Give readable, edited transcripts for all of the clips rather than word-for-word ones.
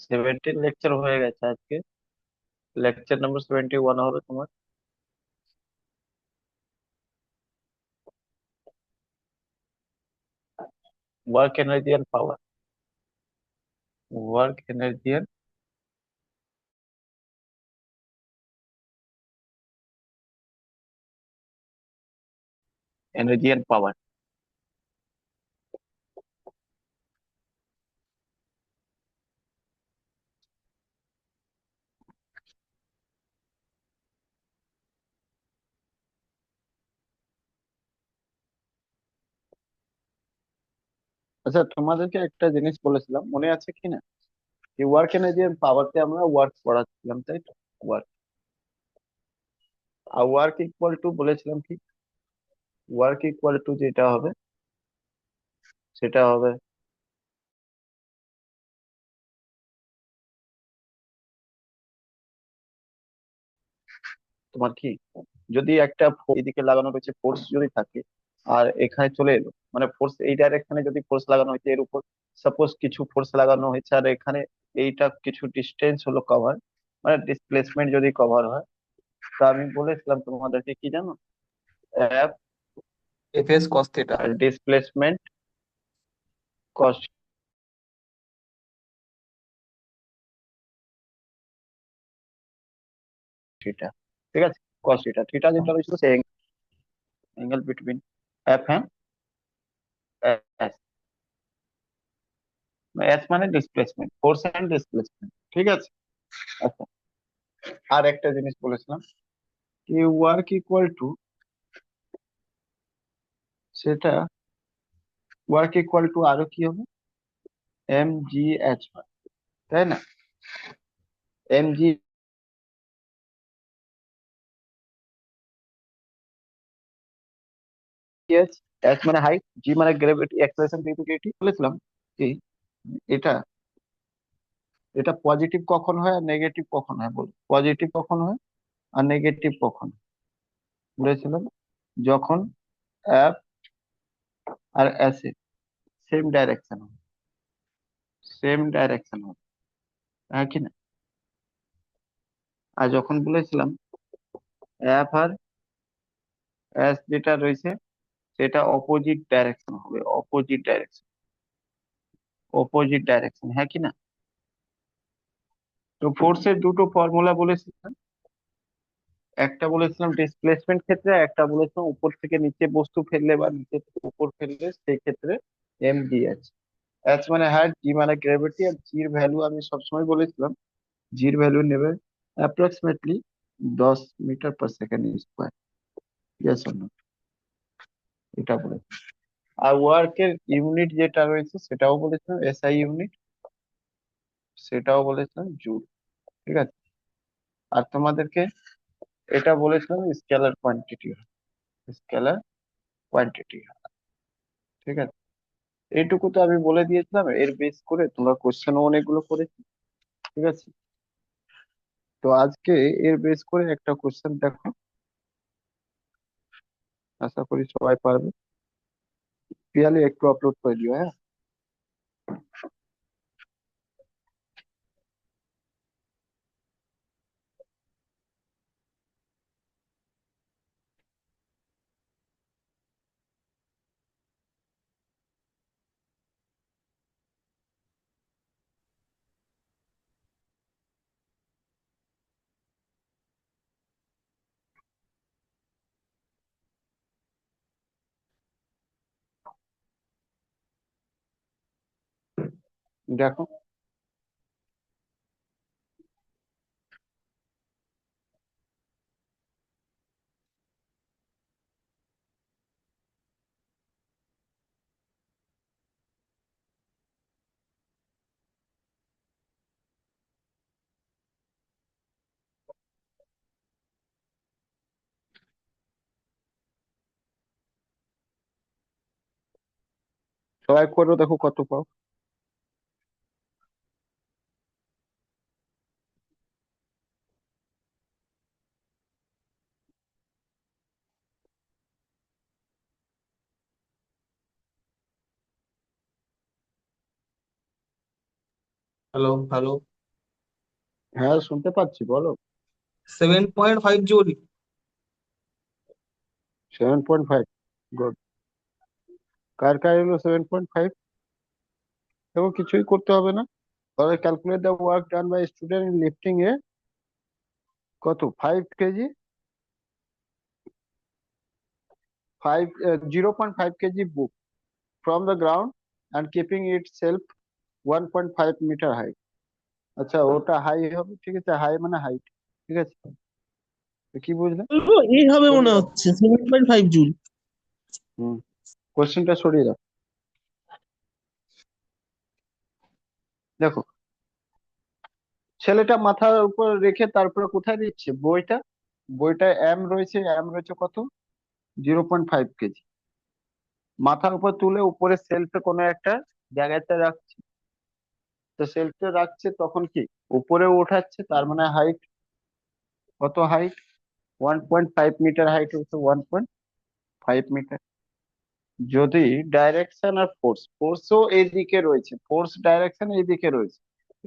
17 lecture হয়ে গেছে আজকে। লেকচার নাম্বার 71 হবে তোমার। Work energy and power. Work energy and power. আচ্ছা, তোমাদেরকে একটা জিনিস বলেছিলাম, মনে আছে কি না? এই ওয়ার্ক এনার্জি এন্ড পাওয়ারতে আমরা ওয়ার্ক পড়াচ্ছিলাম, তাই তো? ওয়ার্ক, আর ওয়ার্ক ইকুয়াল টু বলেছিলাম কি? ওয়ার্ক ইকুয়াল টু যেটা হবে সেটা হবে তোমার কি, যদি একটা এদিকে লাগানো রয়েছে ফোর্স যদি থাকে, আর এখানে চলে এলো, মানে ফোর্স এই ডাইরেকশনে যদি ফোর্স লাগানো হয়েছে এর উপর, সাপোজ কিছু ফোর্স লাগানো হয়েছে আর এখানে এইটা কিছু ডিস্টেন্স হলো কভার, মানে ডিসপ্লেসমেন্ট যদি কভার হয়, তা আমি বলেছিলাম তোমাদেরকে কি জানো? F F S cos theta. আর ডিসপ্লেসমেন্ট কস থিটা। ঠিক আছে, কস থিটা, থিটা যেটা রয়েছে সেই অ্যাঙ্গেল বিটুইন এফ, হ্যাঁ, এস। এস মানে ডিসপ্লেসমেন্ট, ফোর্স এন্ড ডিসপ্লেসমেন্ট, ঠিক আছে? আচ্ছা, আর একটা জিনিস বলেছিলাম কি, ওয়ার্ক ইকুয়াল টু, সেটা ওয়ার্ক ইকুয়াল টু আরো কি হবে? এম জি এইচ, তাই না? এম জি এইচ, এইচ মানে হাইট, জি মানে gravity, acceleration due to gravity, বলেছিলাম কি এটা এটা পজিটিভ কখন হয় আর নেগেটিভ কখন হয়, বল? পজিটিভ কখন হয় আর নেগেটিভ কখন হয়? বলেছিলাম যখন এফ আর এস এ সেম ডাইরেকশন হবে, সেম ডাইরেকশন হবে, হ্যাঁ কি না? আর যখন বলেছিলাম এফ আর এস যেটা রয়েছে সেটা অপোজিট ডাইরেকশন হবে, অপোজিট ডাইরেকশন, অপোজিট ডাইরেকশন, হ্যাঁ কি না? তো ফোর্সের দুটো ফর্মুলা বলেছিলাম, একটা বলেছিলাম ডিসপ্লেসমেন্ট ক্ষেত্রে, একটা বলেছিলাম উপর থেকে নিচে বস্তু ফেললে বা নিচে থেকে উপর ফেললে সেই ক্ষেত্রে এম ডি এইচ। এইচ মানে হাইট, জি মানে গ্র্যাভিটি, আর জির ভ্যালু আমি সবসময় বলেছিলাম, জির ভ্যালু নেবে approximately 10 metre per second square. Yes or no? এটা বলে। আর ওয়ার্কের ইউনিট যেটা রয়েছে সেটাও বলেছিলাম এসআই ইউনিট, সেটাও বলেছিলাম জুল। ঠিক আছে, আর তোমাদেরকে এটা বলেছিলাম স্কেলার কোয়ান্টিটি, স্কেলার কোয়ান্টিটি। ঠিক আছে, এইটুকু তো আমি বলে দিয়েছিলাম, এর বেস করে তোমরা কোশ্চেনও অনেকগুলো করেছি। ঠিক আছে, তো আজকে এর বেস করে একটা কোশ্চেন দেখো, আশা করি সবাই পারবে। পিয়ালি একটু আপলোড করে দিও, হ্যাঁ। দেখো, সবাই করো, দেখো কত পাও। Hello hello. হ্যাঁ, শুনতে পাচ্ছি, বলো। 7.5 জুল। 7.5। গুড। কার কার এলো 7.5? দেখো, কিছুই করতে হবে না। তাহলে calculate the work done by student in lifting a কত 5 kg, 0.5 kg book from the ground and keeping it self 1.5 metre high. আচ্ছা, ওটা হাই হবে, ঠিক আছে, হাই মানে হাইট। ঠিক আছে, তো কি বুঝলে? বলবো এই হবে মনে সরিয়ে দাও। হচ্ছে 7.5 জুল। হুম, কোশ্চেনটা সরিয়ে দাও। দেখো, ছেলেটা মাথার উপর রেখে তারপরে কোথায় দিচ্ছে বইটা? বইটা এম রয়েছে কত? 0.5 কেজি। মাথার উপর তুলে উপরে সেলফে কোনো একটা জায়গাতে রাখছে। তো সেলফে রাখছে তখন কি উপরে উঠাচ্ছে, তার মানে হাইট কত? হাইট 1.5 মিটার, হাইট হচ্ছে 1.5 মিটার। যদি ডাইরেকশন আর ফোর্সও এইদিকে রয়েছে, ফোর্স ডাইরেকশন এইদিকে রয়েছে,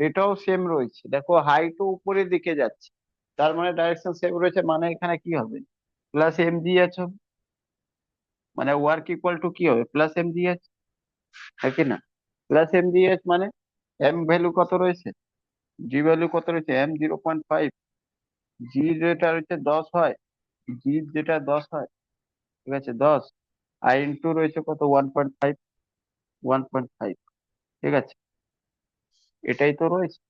এটাও সেম রয়েছে, দেখো হাইটও উপরের দিকে যাচ্ছে, তার মানে ডাইরেকশন সেম রয়েছে, মানে এখানে কি হবে? প্লাস এম জি এইচ হবে। মানে ওয়ার্ক ইকুয়াল টু কি হবে? প্লাস এম জি এইচ, হ্যাঁ কি না? প্লাস এম জি এইচ মানে এম ভ্যালু কত রয়েছে, জি ভ্যালু কত রয়েছে? এম 0.5, জি যেটা রয়েছে 10 হয়, জি যেটা 10 হয়, ঠিক আছে 10, আই ইন্টু রয়েছে কত? 1.5, 1.5, ঠিক আছে, এটাই তো রয়েছে।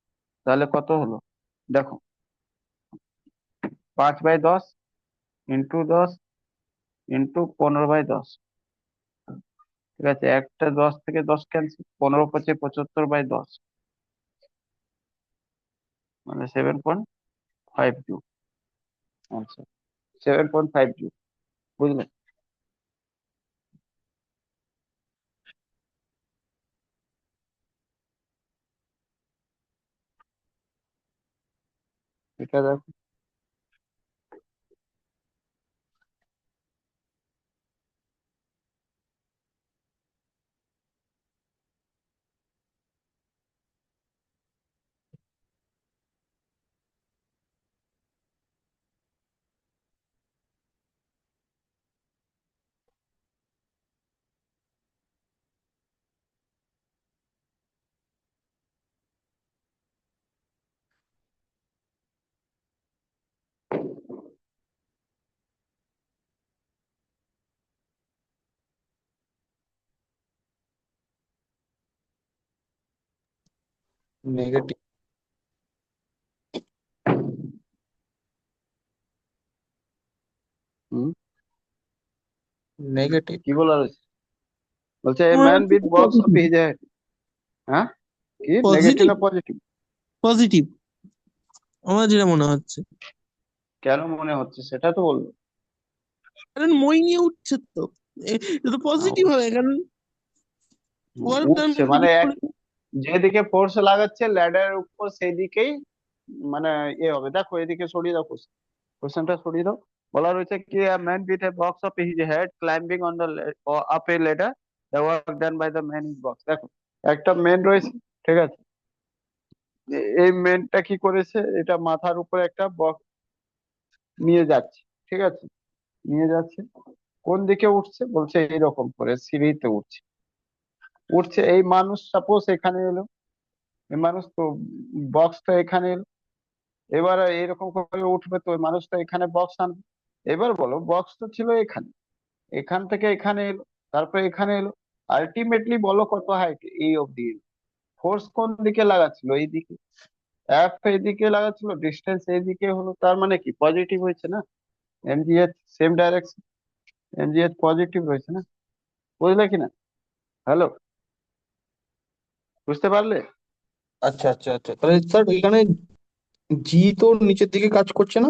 তাহলে কত হলো? দেখো, 5/10 ইন্টু 10 ইন্টু 15/10, ঠিক আছে, একটা 10 থেকে 10 ক্যান্সেল, 15×5 = 75/10, মানে 7.5 জুল। আচ্ছা, 7.5 জুল, বুঝলে? এটা দেখো, নেগেটিভ। হুম, নেগেটিভ। কি বলার আছে? বলছে এ আমার ম্যান হচ্ছে with box of positive. His head. হ্যাঁ, কি নেগেটিভ পজিটিভ। না পজিটিভ? পজিটিভ আমার যেটা মনে হচ্ছে। কেন মনে হচ্ছে সেটা তো বলবো। কারণ মই নিয়ে উঠছে তো। এটা তো পজিটিভ হবে, কারণ ওয়ার্ক ডান উঠছে মানে বাই। যেদিকে ফোর্স লাগাচ্ছে ল্যাডারের উপর সেই দিকেই, মানে এ হবে। দেখো এদিকে সরিয়ে দাও, কোশ্চেনটা সরিয়ে দাও। বলা রয়েছে কি man with a box of his head climbing on the up a ladder, the work done by the man is box. দেখো, একটা মেন রয়েছে, ঠিক আছে, এই মেনটা কি করেছে, এটা মাথার উপরে একটা বক্স নিয়ে যাচ্ছে, ঠিক আছে, নিয়ে যাচ্ছে। কোন দিকে উঠছে বলছে? এইরকম করে সিঁড়িতে উঠছে। উঠছে, এই মানুষ সাপোজ এখানে এলো, এই মানুষ তো বক্সটা এখানে এলো, এবার এরকম করে উঠবে তো ওই মানুষটা এখানে বক্স আনবে। এবার বলো, বক্স তো ছিল এখানে, এখান থেকে এখানে এলো, তারপরে এখানে এলো, আলটিমেটলি বলো কত হাইট এই অব্দি এলো। ফোর্স কোন দিকে লাগাচ্ছিল? এইদিকে। এফ এইদিকে লাগাচ্ছিল, ডিস্টেন্স এইদিকে হলো, তার মানে কি পজিটিভ হয়েছে না? এমজিএচ সেম ডাইরেকশন, এমজিএচ পজিটিভ রয়েছে না? বুঝলে কিনা? হ্যালো, বুঝতে পারলে? আচ্ছা আচ্ছা আচ্ছা, তাহলে স্যার এখানে জি তো নিচের দিকে কাজ করছে না?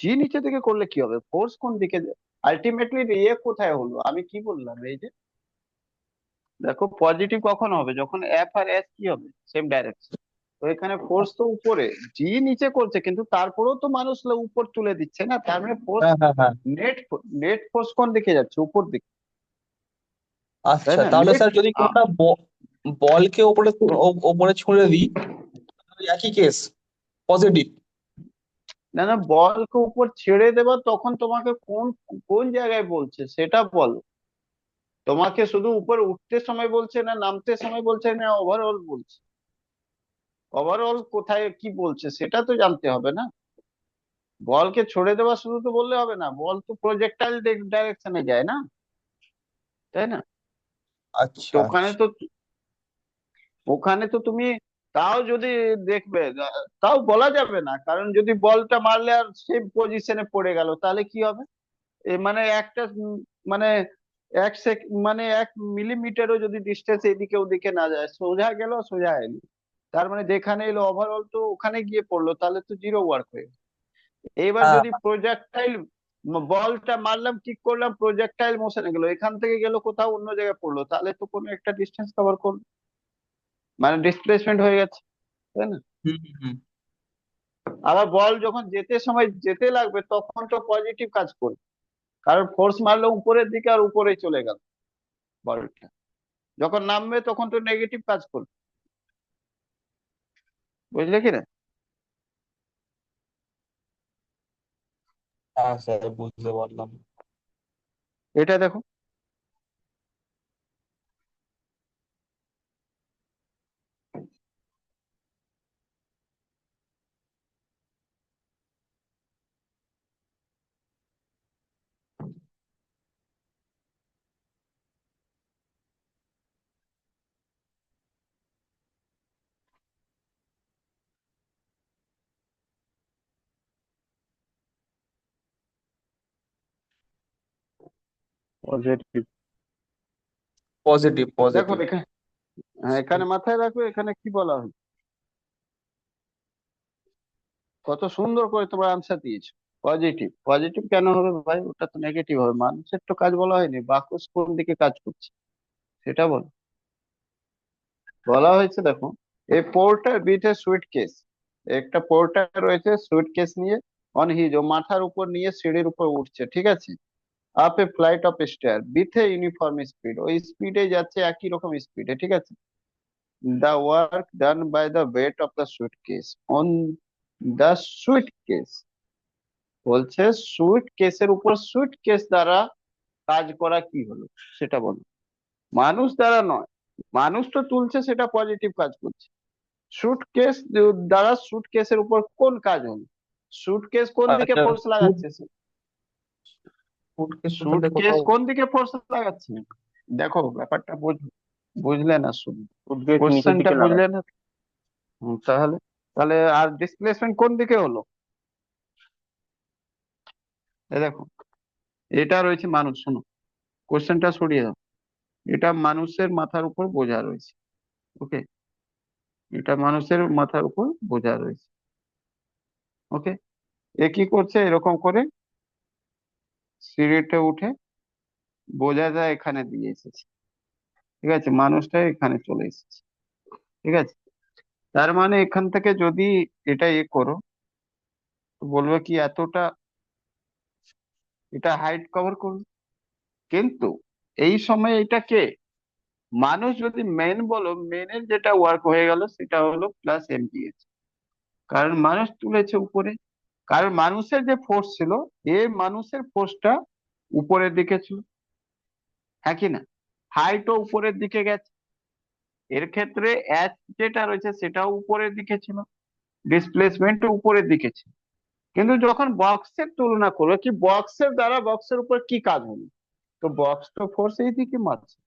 জি নিচে থেকে করলে কি হবে? ফোর্স কোন দিকে? আলটিমেটলি ইয়ে কোথায় হলো, আমি কি বললাম, এই যে দেখো, পজিটিভ কখন হবে? যখন এফ আর এস কি হবে? Same direction. তো এখানে ফোর্স তো উপরে, জি নিচে করছে, কিন্তু তারপরেও তো মানুষ উপর তুলে দিচ্ছে না, তার মানে ফোর্স, হ্যাঁ হ্যাঁ হ্যাঁ। নেট নেট ফোর্স কোন দিকে যাচ্ছে? উপর দিকে, তাই আচ্ছা, না? তাহলে নেট, স্যার যদি কোনো একটা বলকে ওপরে ওপরে ছুঁড়ে দিই, তাহলে একই কেস। পজিটিভ। না না, বলকে উপর ছেড়ে দেবা তখন তোমাকে কোন কোন জায়গায় বলছে সেটা বলো। তোমাকে শুধু উপর উঠতে সময় বলছে, না নামতে সময় বলছে, না ওভারঅল বলছে? ওভারঅল কোথায় কি বলছে সেটা তো জানতে হবে না। বলকে ছড়ে দেওয়া শুধু তো বললে হবে না, বল তো প্রজেক্টাইল ডাইরেকশনে যায় না, তাই না? তো আচ্ছা ওখানে আচ্ছা। তো ওখানে তো তুমি তাও যদি দেখবে, তাও বলা যাবে না, কারণ যদি বলটা মারলে আর সেম পজিশনে পড়ে গেল তাহলে কি হবে? মানে একটা মানে মানে 1 মিলিমিটারও যদি ডিস্টেন্স এদিকে ওদিকে না যায়, সোজা গেল সোজা এলো, তার মানে যেখানে এলো ওভারঅল তো ওখানে গিয়ে পড়লো, তাহলে তো জিরো ওয়ার্ক হয়ে গেল। এইবার হ্যাঁ যদি প্রজেক্টাইল, বলটা মারলাম কিক করলাম, প্রজেক্টাইল মোশনে গেল, এখান থেকে গেল কোথাও অন্য জায়গায় পড়লো, তাহলে তো কোনো একটা ডিস্টেন্স কভার করলো, মানে ডিসপ্লেসমেন্ট হয়ে গেছে, তাই না? হুম হুম হুম। আবার বল যখন যেতে সময় যেতে লাগবে তখন তো পজিটিভ কাজ করবে, কারণ ফোর্স মারলো উপরের দিকে আর উপরেই চলে গেল বলটা। যখন নামবে তখন তো নেগেটিভ কাজ করবে, বুঝলে কি না? হ্যাঁ স্যার, বুঝতে পারলাম। এটা দেখো, পজিটিভ। পজিটিভ দেখো পজিটিভ। এখানে, হ্যাঁ, এখানে মাথায় রাখবে এখানে কি বলা হয়, কত সুন্দর করে তোমার আনসার দিয়েছো। পজিটিভ, পজিটিভ কেন হবে ভাই? ওটা তো নেগেটিভ হবে, মানুষের তো কাজ বলা হয়নি, বাক্স কোন দিকে কাজ করছে সেটা বলো। বলা হয়েছে দেখো, এই পোর্টার বিথ এ সুইটকেস, একটা পোর্টার রয়েছে সুইটকেস নিয়ে, অন হিজ, ও মাথার উপর নিয়ে সিঁড়ির উপর উঠছে, ঠিক আছে, up a flight of stair with a uniform speed, ওই স্পিডে যাচ্ছে একই রকম স্পিডে, ঠিক আছে। The work done by the weight of the suitcase on the suitcase, বলছে সুইট কেসের উপর সুইটকেস দ্বারা কাজ করা কি হলো সেটা বলো। মানুষ দ্বারা নয়, মানুষ তো তুলছে সেটা পজিটিভ কাজ করছে, সুটকেস দ্বারা সুটকেসের উপর কোন কাজ হলো? সুটকেস কোন দিকে আচ্ছা, ফোর্স ফুড লাগাচ্ছে? ফুডকে তো তাহলে সুটকেস কোথাও কোন দিকে ফোর্স লাগাচ্ছে? দেখো ব্যাপারটা বুঝলে না শুধু, উদ্ভিদ নিচের কোশ্চেনটা দিকে বুঝলে লাগাচ্ছে। না। তাহলে তাহলে আর ডিসপ্লেসমেন্ট কোন দিকে হলো? এই দেখো, এটা রয়েছে মানুষ, শোনো, কোশ্চেনটা সরিয়ে দাও, এটা মানুষের মাথার উপর বোঝা রয়েছে, ওকে, এটা মানুষের মাথার উপর বোঝা রয়েছে, ওকে। এ কি করছে এরকম করে, সিঁড়িতে উঠে বোঝা যায় এখানে দিয়ে এসেছে, ঠিক আছে, মানুষটা এখানে চলে এসেছে, ঠিক আছে। তার মানে এখান থেকে যদি এটা করো, তো বলবে কি এতটা, এটা হাইট কভার করবে, কিন্তু এই সময় এটা কে, মানুষ যদি মেন বলো, মেনের যেটা ওয়ার্ক হয়ে গেল সেটা হলো প্লাস এমজিএচ, কারণ মানুষ তুলেছে উপরে, কারণ মানুষের যে ফোর্স ছিল, মানুষের ফোর্সটা উপরের দিকে ছিল, হ্যাঁ কি না, হাইটও উপরের দিকে গেছে, এর ক্ষেত্রে এচ যেটা রয়েছে সেটাও উপরের দিকে ছিল, ডিসপ্লেসমেন্ট উপরের দিকে ছিল। কিন্তু যখন বক্সের তুলনা করবে, কি বক্সের দ্বারা বক্সের উপর কি কাজ হলো, তো বক্স তো ফোর্স এই দিকে মারছে,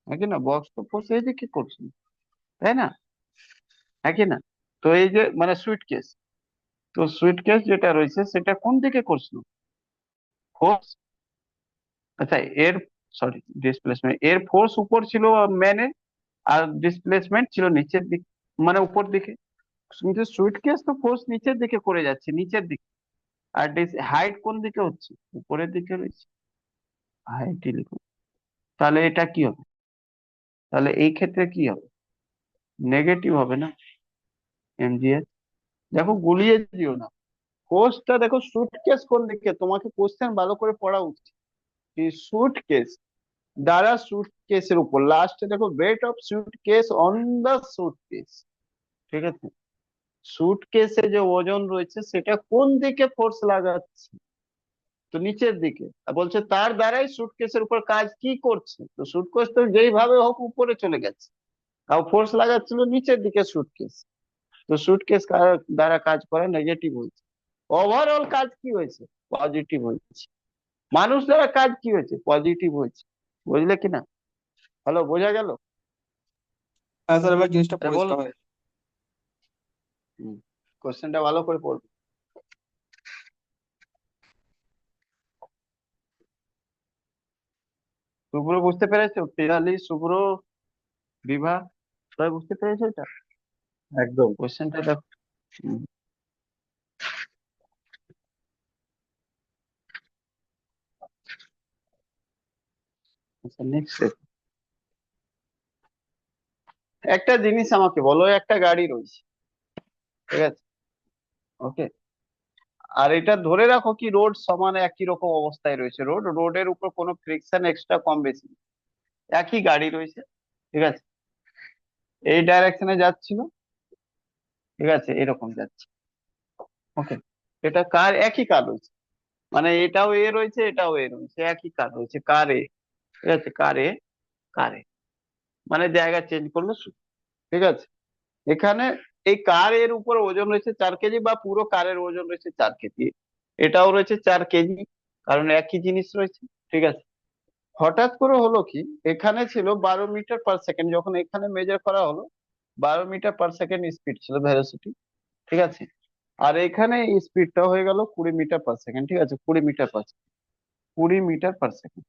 হ্যাঁ কি না, বক্স তো ফোর্স এই দিকে করছে, তাই না, হ্যাঁ কি না। তো এই যে মানে সুইটকেস, তো সুইটকেস যেটা রয়েছে সেটা কোন দিকে করছিল, ফোর্স, আচ্ছা এর, সরি, ডিসপ্লেসমেন্ট, এর ফোর্স উপর ছিল ম্যানের, আর ডিসপ্লেসমেন্ট ছিল নিচের দিক, মানে উপর দিকে, কিন্তু সুইটকেস তো ফোর্স নিচের দিকে করে যাচ্ছে, নিচের দিকে, আর হাইট কোন দিকে হচ্ছে, উপরের দিকে রয়েছে, হাইট লিখুন। তাহলে এটা কি হবে, তাহলে এই ক্ষেত্রে কি হবে, নেগেটিভ হবে না, এমজিএস। দেখো গুলিয়ে দিও না, কোর্সটা দেখো, সুটকেস কোন দিকে, তোমাকে কোশ্চেন ভালো করে পড়া উচিত, সুটকেস দ্বারা সুটকেসের উপর, লাস্টে দেখো weight of suitcase on the suitcase, ঠিক আছে। সুটকেসে যে ওজন রয়েছে সেটা কোন দিকে ফোর্স লাগাচ্ছে? তো নিচের দিকে। আর বলছে তার দ্বারাই সুটকেসের উপর কাজ কি করছে, তো সুটকেস তো যেইভাবে হোক উপরে চলে গেছে, আর ফোর্স লাগাচ্ছিল নিচের দিকে সুটকেস। তো সুটকেস দ্বারা কাজ করে নেগেটিভ হয়েছে। ওভারঅল কাজ কি হয়েছে? পজিটিভ হয়েছে। মানুষ দ্বারা কাজ কি হয়েছে? পজিটিভ হয়েছে। বুঝলে কিনা? হ্যালো, বোঝা গেল? হ্যাঁ স্যার, এবার জিনিসটা আরে বল। পরিষ্কার হয়। কোশ্চেনটা ভালো করে পড়বে। শুভ্র বুঝতে পেরেছো? পিয়ালি, শুভ্র, বিভা, সবাই বুঝতে পেরেছো এটা? একদম। কোশ্চেনটা দেখো। হুম, আচ্ছা নেক্সট। একটা জিনিস আমাকে বলো, একটা গাড়ি রয়েছে, ঠিক আছে, ওকে, আর এটা ধরে রাখো কি রোড সমান একই রকম অবস্থায় রয়েছে, রোডের উপর কোনো ফ্রিকশন এক্সট্রা কম বেশি নেই। একই গাড়ি রয়েছে, ঠিক আছে, এই ডাইরেকশনে যাচ্ছিল, ঠিক আছে, এরকম যাচ্ছে, ওকে, এটা কার? একই কার রয়েছে, মানে এটাও এ রয়েছে, এটাও এ রয়েছে, একই কার রয়েছে, কার এ, ঠিক আছে, কার এ, কার এ, মানে জায়গা চেঞ্জ করলো শুধু, ঠিক আছে। এখানে এই কার এর উপর ওজন রয়েছে 4 কেজি, বা পুরো কারের ওজন রয়েছে 4 কেজি, এটাও রয়েছে 4 কেজি, কারণ একই জিনিস রয়েছে, ঠিক আছে। হঠাৎ করে হলো কি, এখানে ছিল 12 মিটার পার সেকেন্ড, যখন এখানে মেজার করা হলো 12 মিটার পার সেকেন্ড স্পিড ছিল, ভেলোসিটি, ঠিক আছে, আর এখানে স্পিডটা হয়ে গেল 20 মিটার পার সেকেন্ড, ঠিক আছে, 20 metre per second, 20 metre per second,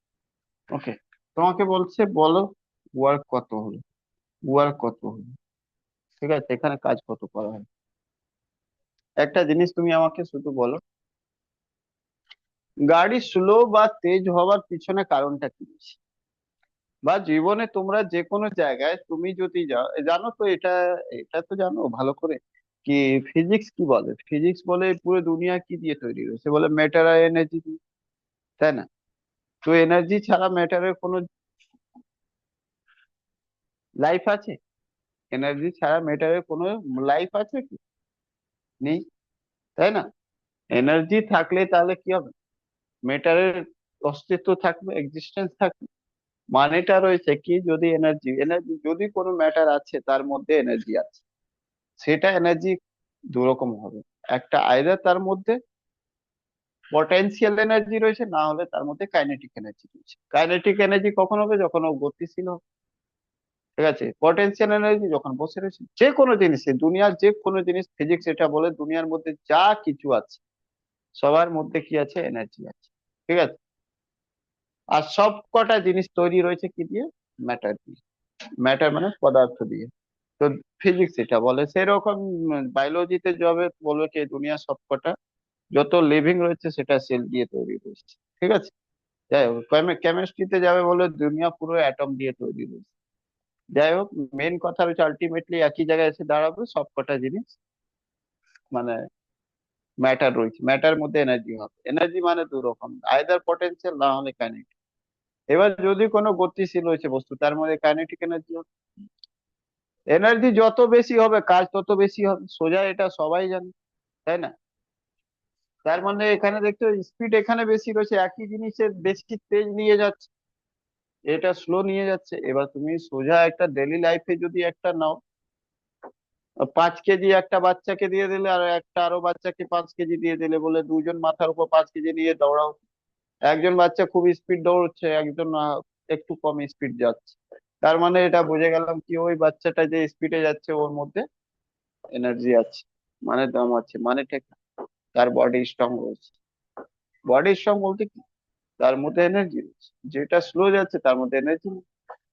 okay. তোমাকে বলছে বলো ওয়ার্ক কত হলো, ওয়ার্ক কত হলো, ঠিক আছে, এখানে কাজ কত করা হয়। একটা জিনিস তুমি আমাকে শুধু বলো, গাড়ি স্লো বা তেজ হওয়ার পিছনে কারণটা কি? বা জীবনে তোমরা যে কোনো জায়গায় তুমি যদি যাও, জানো তো এটা, এটা তো জানো ভালো করে, কি ফিজিক্স কি বলে? ফিজিক্স বলে পুরো দুনিয়া কি দিয়ে তৈরি হয়েছে, বলে ম্যাটার আর এনার্জি দিয়ে, তাই না? তো এনার্জি ছাড়া ম্যাটারের কোনো লাইফ আছে? এনার্জি ছাড়া ম্যাটারের কোনো লাইফ আছে কি? নেই, তাই না? এনার্জি থাকলে তাহলে কি হবে? ম্যাটারের অস্তিত্ব থাকবে, এক্সিস্টেন্স থাকবে। মানেটা রয়েছে কি, যদি এনার্জি, যদি কোনো ম্যাটার আছে তার মধ্যে এনার্জি আছে, সেটা এনার্জি দুরকম হবে। একটা আইদার তার মধ্যে পটেনশিয়াল এনার্জি রয়েছে, না হলে তার মধ্যে কাইনেটিক এনার্জি রয়েছে। কাইনেটিক এনার্জি কখন হবে? যখন ও গতিশীল হবে, ঠিক আছে। পটেনশিয়াল এনার্জি যখন বসে রয়েছে। যে কোনো জিনিসে, দুনিয়ার যে কোনো জিনিস, ফিজিক্স এটা বলে দুনিয়ার মধ্যে যা কিছু আছে সবার মধ্যে কি আছে? এনার্জি আছে, ঠিক আছে। আর সব কটা জিনিস তৈরি রয়েছে কি দিয়ে? ম্যাটার দিয়ে। ম্যাটার মানে পদার্থ দিয়ে। তো ফিজিক্স এটা বলে, সেরকম বায়োলজিতে যাবে বলবে কি দুনিয়া সবকটা যত লিভিং রয়েছে সেটা সেল দিয়ে তৈরি রয়েছে, ঠিক আছে। যাই হোক, কেমিস্ট্রিতে যাবে বলে দুনিয়া পুরো অ্যাটম দিয়ে তৈরি রয়েছে। যাই হোক, মেন কথা হচ্ছে আলটিমেটলি একই জায়গায় এসে দাঁড়াবে, সবকটা জিনিস মানে ম্যাটার রয়েছে, ম্যাটার মধ্যে এনার্জি হবে। এনার্জি মানে দু রকম, আইদার পটেনশিয়াল না হলে কাইনেটিক। এবার যদি কোনো গতিশীল রয়েছে বস্তু, তার মধ্যে কাইনেটিক এনার্জি হবে। এনার্জি যত বেশি হবে কাজ তত বেশি হবে, সোজা, এটা সবাই জানে, তাই না? তার মানে এখানে দেখতে স্পিড এখানে বেশি রয়েছে, একই জিনিসের বেশি তেজ নিয়ে যাচ্ছে, এটা স্লো নিয়ে যাচ্ছে। এবার তুমি সোজা একটা ডেইলি লাইফে যদি একটা নাও, 5 কেজি একটা বাচ্চাকে দিয়ে দিলে, আর একটা আরো বাচ্চাকে 5 কেজি দিয়ে দিলে, বলে দুজন মাথার উপর 5 কেজি নিয়ে দৌড়াও। একজন বাচ্চা খুব স্পিড দৌড়চ্ছে, একজন একটু কম স্পিড যাচ্ছে। তার মানে এটা বুঝে গেলাম কি, ওই বাচ্চাটা যে স্পিডে যাচ্ছে ওর মধ্যে এনার্জি আছে, মানে দম আছে, মানে ঠিক তার বডি স্ট্রং রয়েছে। বডি স্ট্রং বলতে কি, তার মধ্যে এনার্জি রয়েছে। যেটা স্লো যাচ্ছে তার মধ্যে এনার্জি নেই।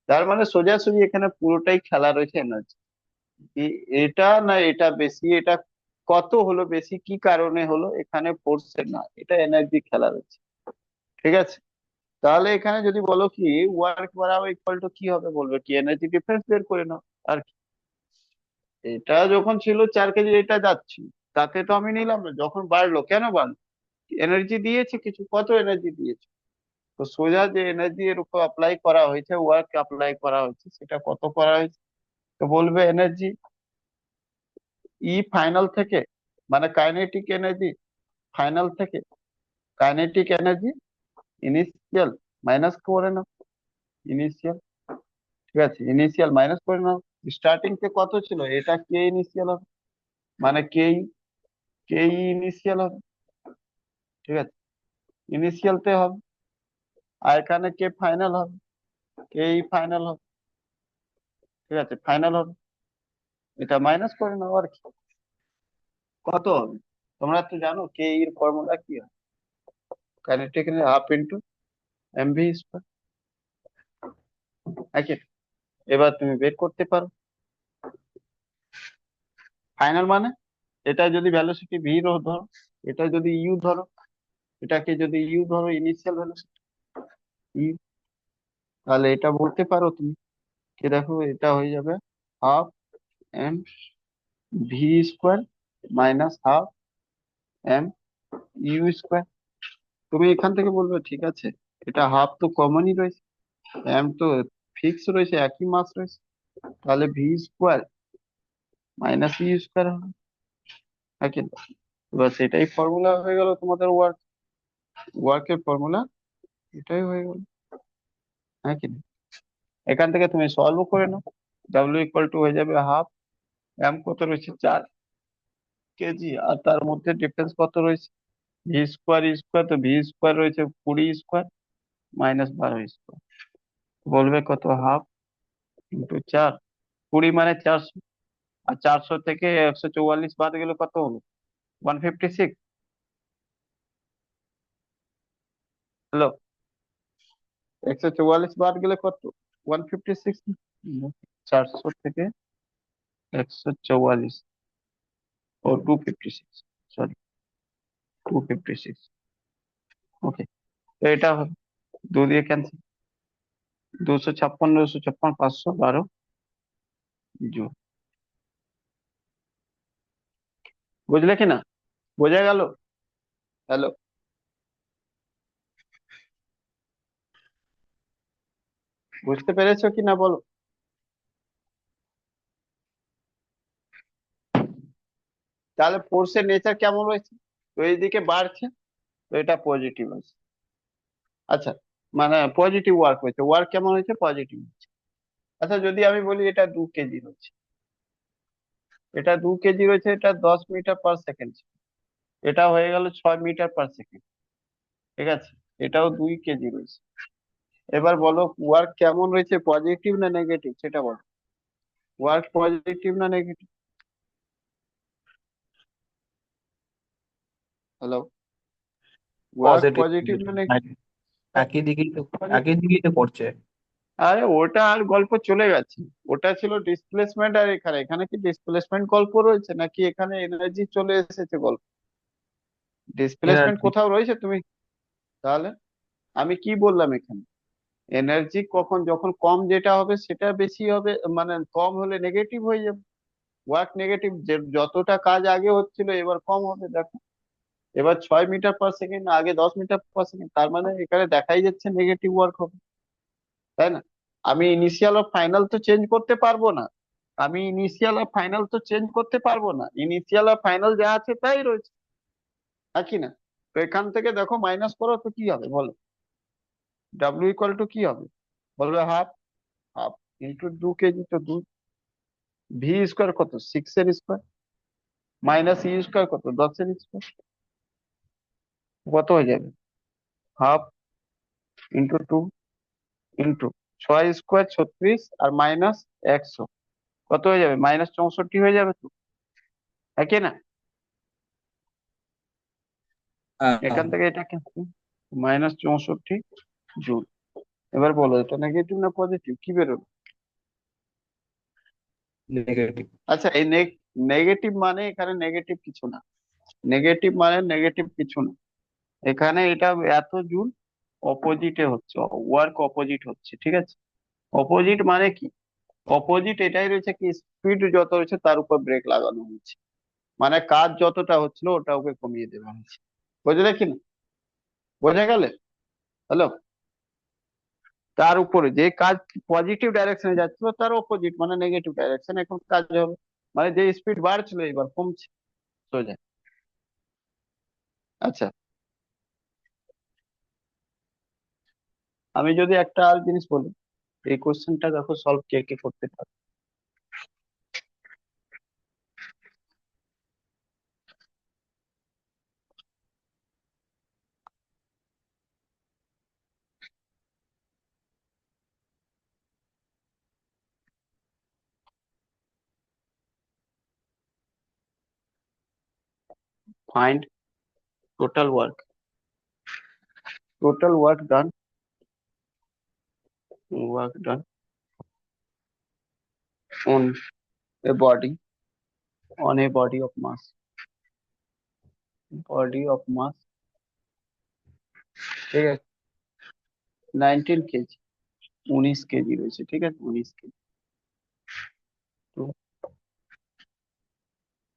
তার মানে সোজাসুজি এখানে পুরোটাই খেলা রয়েছে এনার্জি। এটা না এটা বেশি, এটা কত হলো বেশি, কি কারণে হলো, এখানে ফোর্সের না, এটা এনার্জি খেলা রয়েছে, ঠিক আছে। তাহলে এখানে যদি বলো কি ওয়ার্ক বাড়াও ইকুয়াল টু কি হবে, বলবে কি এনার্জি ডিফারেন্স বের করে নাও। আর কি, এটা যখন ছিল 4 কেজি, এটা যাচ্ছিল, তাতে তো আমি নিলাম না, যখন বাড়লো কেন বাড়লো? এনার্জি দিয়েছে কিছু, কত এনার্জি দিয়েছে? তো সোজা যে এনার্জি এর উপর অ্যাপ্লাই করা হয়েছে, ওয়ার্ক অ্যাপ্লাই করা হয়েছে, সেটা কত করা হয়েছে? তো বলবে এনার্জি ই ফাইনাল থেকে, মানে কাইনেটিক এনার্জি ফাইনাল থেকে কাইনেটিক এনার্জি ইনিশিয়াল মাইনাস করে নাও। ইনিশিয়াল, ঠিক আছে, ইনিশিয়াল মাইনাস করে নাও। স্টার্টিং তে কত ছিল, এটা কে ইনিশিয়াল হবে, মানে কে ইনিশিয়াল হবে, ঠিক আছে, ইনিশিয়াল তে হবে। আর এখানে কে ফাইনাল হবে, কে ফাইনাল হবে, ঠিক আছে, ফাইনাল হবে। এটা মাইনাস করে নাও আর কি, কত হবে? তোমরা তো জানো কে এর ফর্মুলা কি হয়, kinetic half into MV square. এবার তুমি বের করতে পারো ফাইনাল মানে, এটা যদি ভ্যালোসিটি ভি ধরো, এটা যদি ইউ ধরো, এটাকে যদি ইউ ধরো ইনিশিয়াল ভ্যালোসিটি ইউ, তাহলে এটা বলতে পারো তুমি কি, দেখো এটা হয়ে যাবে half M V square minus half m u square. তুমি এখান থেকে বলবে ঠিক আছে, এটা হাফ তো কমনই রয়েছে, এম তো ফিক্স রয়েছে, একই মাস রয়েছে, তাহলে v square minus u square হবে, নাকি? এবার সেটাই ফর্মুলা হয়ে গেল তোমাদের ওয়ার্কের ফর্মুলা, এটাই হয়ে গেল, নাকি? এখান থেকে তুমি সলভ করে নাও, ডাব্লিউ ইকুয়াল টু হয়ে যাবে হাফ এম কত রয়েছে 4 কেজি, আর তার মধ্যে ডিফারেন্স কত রয়েছে ভি স্কোয়ার স্কোয়ার, তো ভি স্কোয়ার রয়েছে 20 স্কোয়ার মাইনাস 12 স্কোয়ার, বলবে কত হাফ ইন্টু 4, 20 মানে 400, আর 400 থেকে 144 বাদ গেলে কত হলো, 156। হ্যালো, 144 বাদ গেলে কত, 156। 400 থেকে 144, ও 256, সরি 256। ওকে, তো এটা হবে 2 দিয়ে ক্যান্সেল, 256, 256, 512 জুল। বুঝলে কি না, বোঝা গেল? হ্যালো, বুঝতে পেরেছো কি না বলো? তাহলে ফোর্সের নেচার কেমন রয়েছে, তো এইদিকে বাড়ছে, তো এটা পজিটিভ আছে। আচ্ছা, মানে পজিটিভ ওয়ার্ক হয়েছে, ওয়ার্ক কেমন হয়েছে, পজিটিভ। আচ্ছা, যদি আমি বলি এটা 2 কেজি রয়েছে, এটা 2 কেজি রয়েছে, এটা 10 মিটার পার সেকেন্ড, এটা হয়ে গেল 6 মিটার পার সেকেন্ড, ঠিক আছে, এটাও 2 কেজি রয়েছে। এবার বলো ওয়ার্ক কেমন রয়েছে, পজিটিভ না নেগেটিভ, সেটা বলো, ওয়ার্ক পজিটিভ না negative? Hello, work positive. Positive না নেগেটিভ? একই দিকেই তো, একই দিকেই তো পড়ছে। আরে ওটা আর গল্প চলে গেছে, ওটা ছিল ডিসপ্লেসমেন্ট, আর এখানে এখানে কি ডিসপ্লেসমেন্ট গল্প রয়েছে, নাকি এখানে এনার্জি চলে এসেছে গল্প? Displacement energy. কোথাও রয়েছে তুমি, তাহলে আমি কি বললাম এখানে, এনার্জি কখন, যখন কম যেটা হবে সেটা বেশি হবে, মানে কম হলে নেগেটিভ হয়ে যাবে, ওয়ার্ক নেগেটিভ, যে যতটা কাজ আগে হচ্ছিল এবার কম হবে, দেখো এবার 6 মিটার পার সেকেন্ড, আগে 10 মিটার পার সেকেন্ড, তার মানে এখানে দেখাই যাচ্ছে নেগেটিভ ওয়ার্ক হবে, তাই না? আমি ইনিশিয়াল আর ফাইনাল তো চেঞ্জ করতে পারবো না, আমি ইনিশিয়াল আর ফাইনাল তো চেঞ্জ করতে পারবো না, ইনিশিয়াল আর ফাইনাল যা আছে তাই রয়েছে, নাকি না? তো এখান থেকে দেখো মাইনাস করো তো কি হবে বলো, ডাব্লিউ ইকুয়াল টু কি হবে, বলবে হাফ, হাফ ইন্টু 2 কেজি, তো 2, ভি স্কোয়ার কত 6 এর স্কোয়ার, মাইনাস ই স্কোয়ার কত 10 এর স্কোয়ার, কত হয়ে যাবে হাফ ইন্টু 2 ইন্টু 6 স্কোয়ার 36, আর মাইনাস 100, কত হয়ে যাবে, -64 হয়ে যাবে তো, একই না? হ্যাঁ, এখান থেকে এটা -64 জুল। এবার বলো এটা নেগেটিভ না পজিটিভ, কি বেরোলো? নেগেটিভ। আচ্ছা, এই নেগেটিভ মানে এখানে নেগেটিভ কিছু না, নেগেটিভ মানে নেগেটিভ কিছু না, এখানে এটা এত জুল অপোজিটে হচ্ছে, ওয়ার্ক অপোজিট হচ্ছে, ঠিক আছে। অপোজিট মানে কি, অপোজিট এটাই রয়েছে কি, স্পিড যত রয়েছে তার উপর ব্রেক লাগানো হয়েছে, মানে কাজ যতটা হচ্ছিল ওটা ওকে কমিয়ে দেওয়া হয়েছে, বুঝলে কি না, বোঝা গেলে? হ্যালো, তার উপরে যে কাজ পজিটিভ ডাইরেকশনে যাচ্ছিল তার অপোজিট মানে নেগেটিভ ডাইরেকশন এখন কাজ হবে, মানে যে স্পিড বাড়ছিল এবার কমছে সোজা। আচ্ছা, আমি যদি একটা আর জিনিস বলি, এই কোশ্চেনটা দেখো সলভ কে কে করতে পারে। Find total work done, on a body, on a body of mass, ঠিক আছে, 19 কেজি, 19 কেজি রয়েছে, ঠিক আছে, 19 কেজি। তো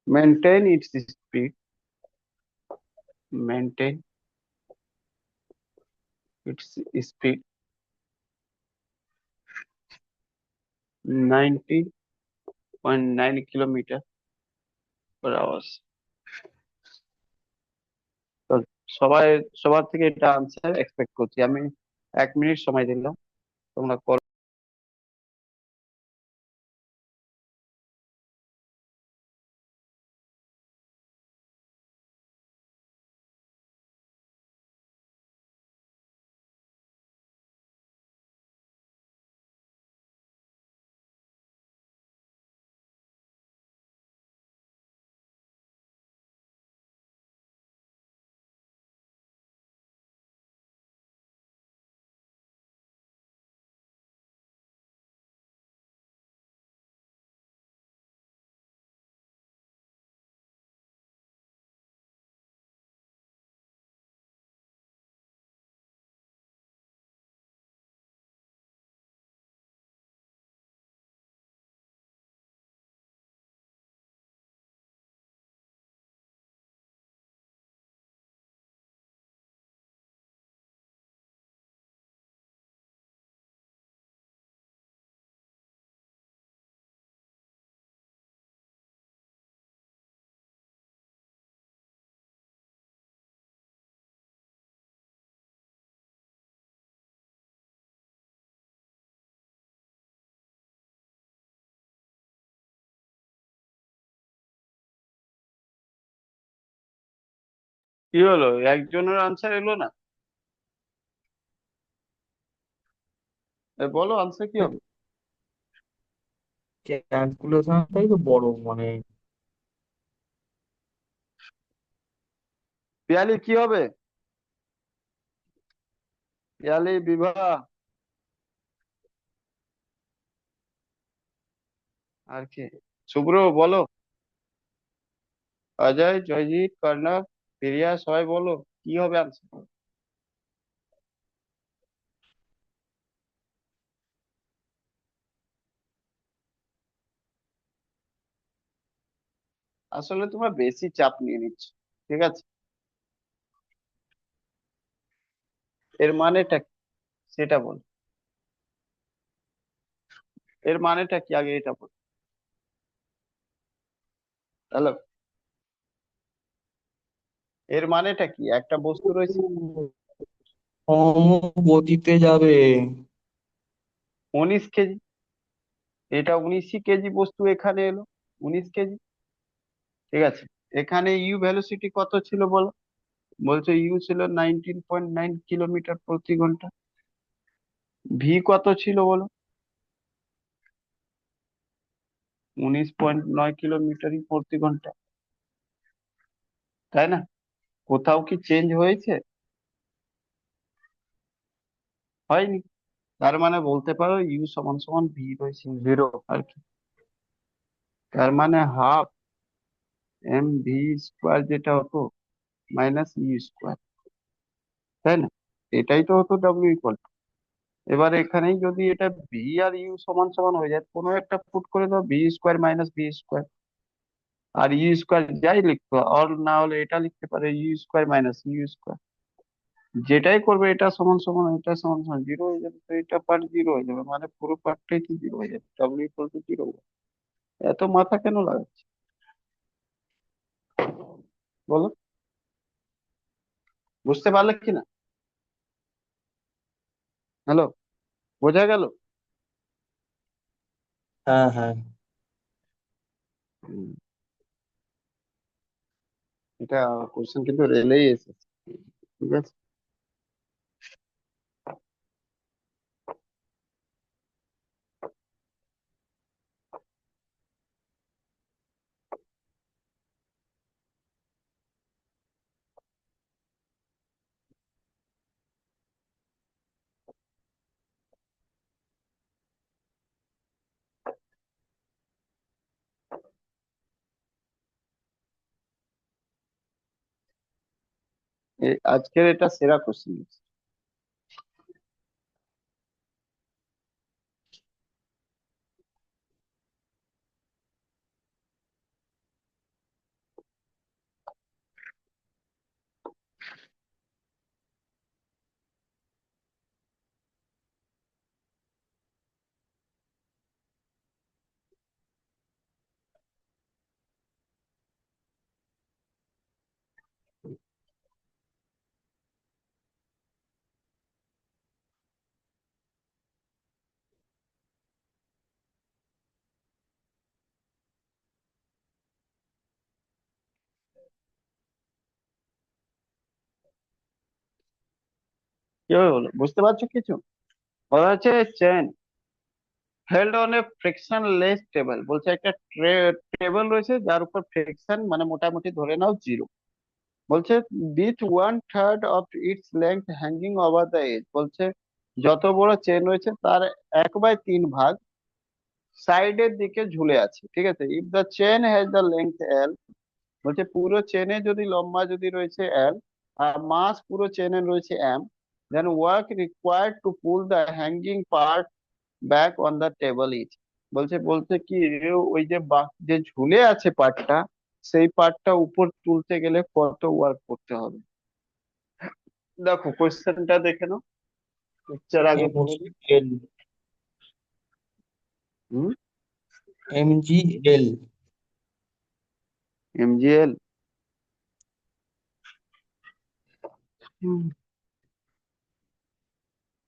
maintain its speed, maintain its speed 90.9 kilometre per hour. তো সবাই, সবার থেকে এটা আনসার এক্সপেক্ট করছি আমি। 1 মিনিট সময় দিলাম, তোমরা করো। কি হলো, একজনের আনসার এলো না? বলো আনসার কি হবে? ক্যালকুলেশনটাই তো বড় মানে। পিয়ালি কি হবে? পিয়ালি, বিভা, আর কি, শুভ্র, বলো, অজয়, জয়জিৎ, কর্ণব, প্রিয়া, সবাই বলো কি হবে আনসার। আসলে তোমরা বেশি চাপ নিয়ে নিচ্ছ, ঠিক আছে। এর মানেটা কি সেটা বল, এর মানেটা কি আগে এটা বল। হ্যালো, এর মানেটা কি? একটা বস্তু রয়েছে কম গতিতে যাবে। 19 কেজি, এটা 19 কেজি বস্তু এখানে এলো, 19 কেজি, ঠিক আছে। এখানে ইউ ভ্যালোসিটি কত ছিল বলো? বলছে ইউ ছিল 19.9 কিলোমিটার প্রতি ঘন্টা। ভি কত ছিল বলো? 19.9 কিলোমিটার প্রতি ঘন্টা, তাই না? কোথাও কি চেঞ্জ হয়েছে? হয়নি। তার মানে বলতে পারো ইউ সমান সমান ভি রয়েছে, জিরো। আর কি। তার মানে হাফ এম ভি স্কোয়ার যেটা হতো মাইনাস ইউ স্কোয়ার, তাই না? এটাই তো হতো ডব্লিউ ইকুয়াল। এবার এখানেই যদি এটা ভি আর ইউ সমান সমান হয়ে যায়, কোনো একটা পুট করে দাও, v square minus v square, আর ইউ স্কোয়ার যাই লিখতো, আর না হলে এটা লিখতে পারে u square minus u square. যেটাই করবে এটা সমান সমান এটা সমান সমান জিরো হয়ে যাবে, তো এটা পার্ট জিরো হয়ে যাবে, মানে পুরো পার্টটাই তো জিরো হয়ে যাবে, ডব্লিউ ইকুয়াল টু জিরো। এত মাথা কেন লাগাচ্ছে বলো, বুঝতে পারলে কি না? হ্যালো, বোঝা গেল? হ্যাঁ হ্যাঁ। হুম, এটা কোশ্চেন কিন্তু রেলেই এসেছে, ঠিক আছে। আজকের এটা সেরা কোশ্চেন। কিভাবে বলো, বুঝতে পারছো কিছু? বলা হচ্ছে chain held on a frictionless table, বলছে একটা টেবল রয়েছে যার উপর ফ্রিকশন মানে মোটামুটি ধরে নাও জিরো। বলছে with 1/3 of its length hanging over the edge, বলছে যত বড় চেন রয়েছে তার 1/3 ভাগ সাইডের দিকে ঝুলে আছে, ঠিক আছে। If the chain has the length এল, বলছে পুরো চেনে যদি লম্বা যদি রয়েছে এল আর মাস পুরো চেনে রয়েছে m, then work required to pull the hanging part back on the table is, বলছে বলছে কি ওই যে যে ঝুলে আছে পার্টটা, সেই পার্টটা উপর তুলতে গেলে কত ওয়ার্ক করতে হবে। দেখো কোশ্চেনটা দেখে নাও, পিকচার আগে এম পড়ে জি নি। এল। হুম, MGL। এমজিএল।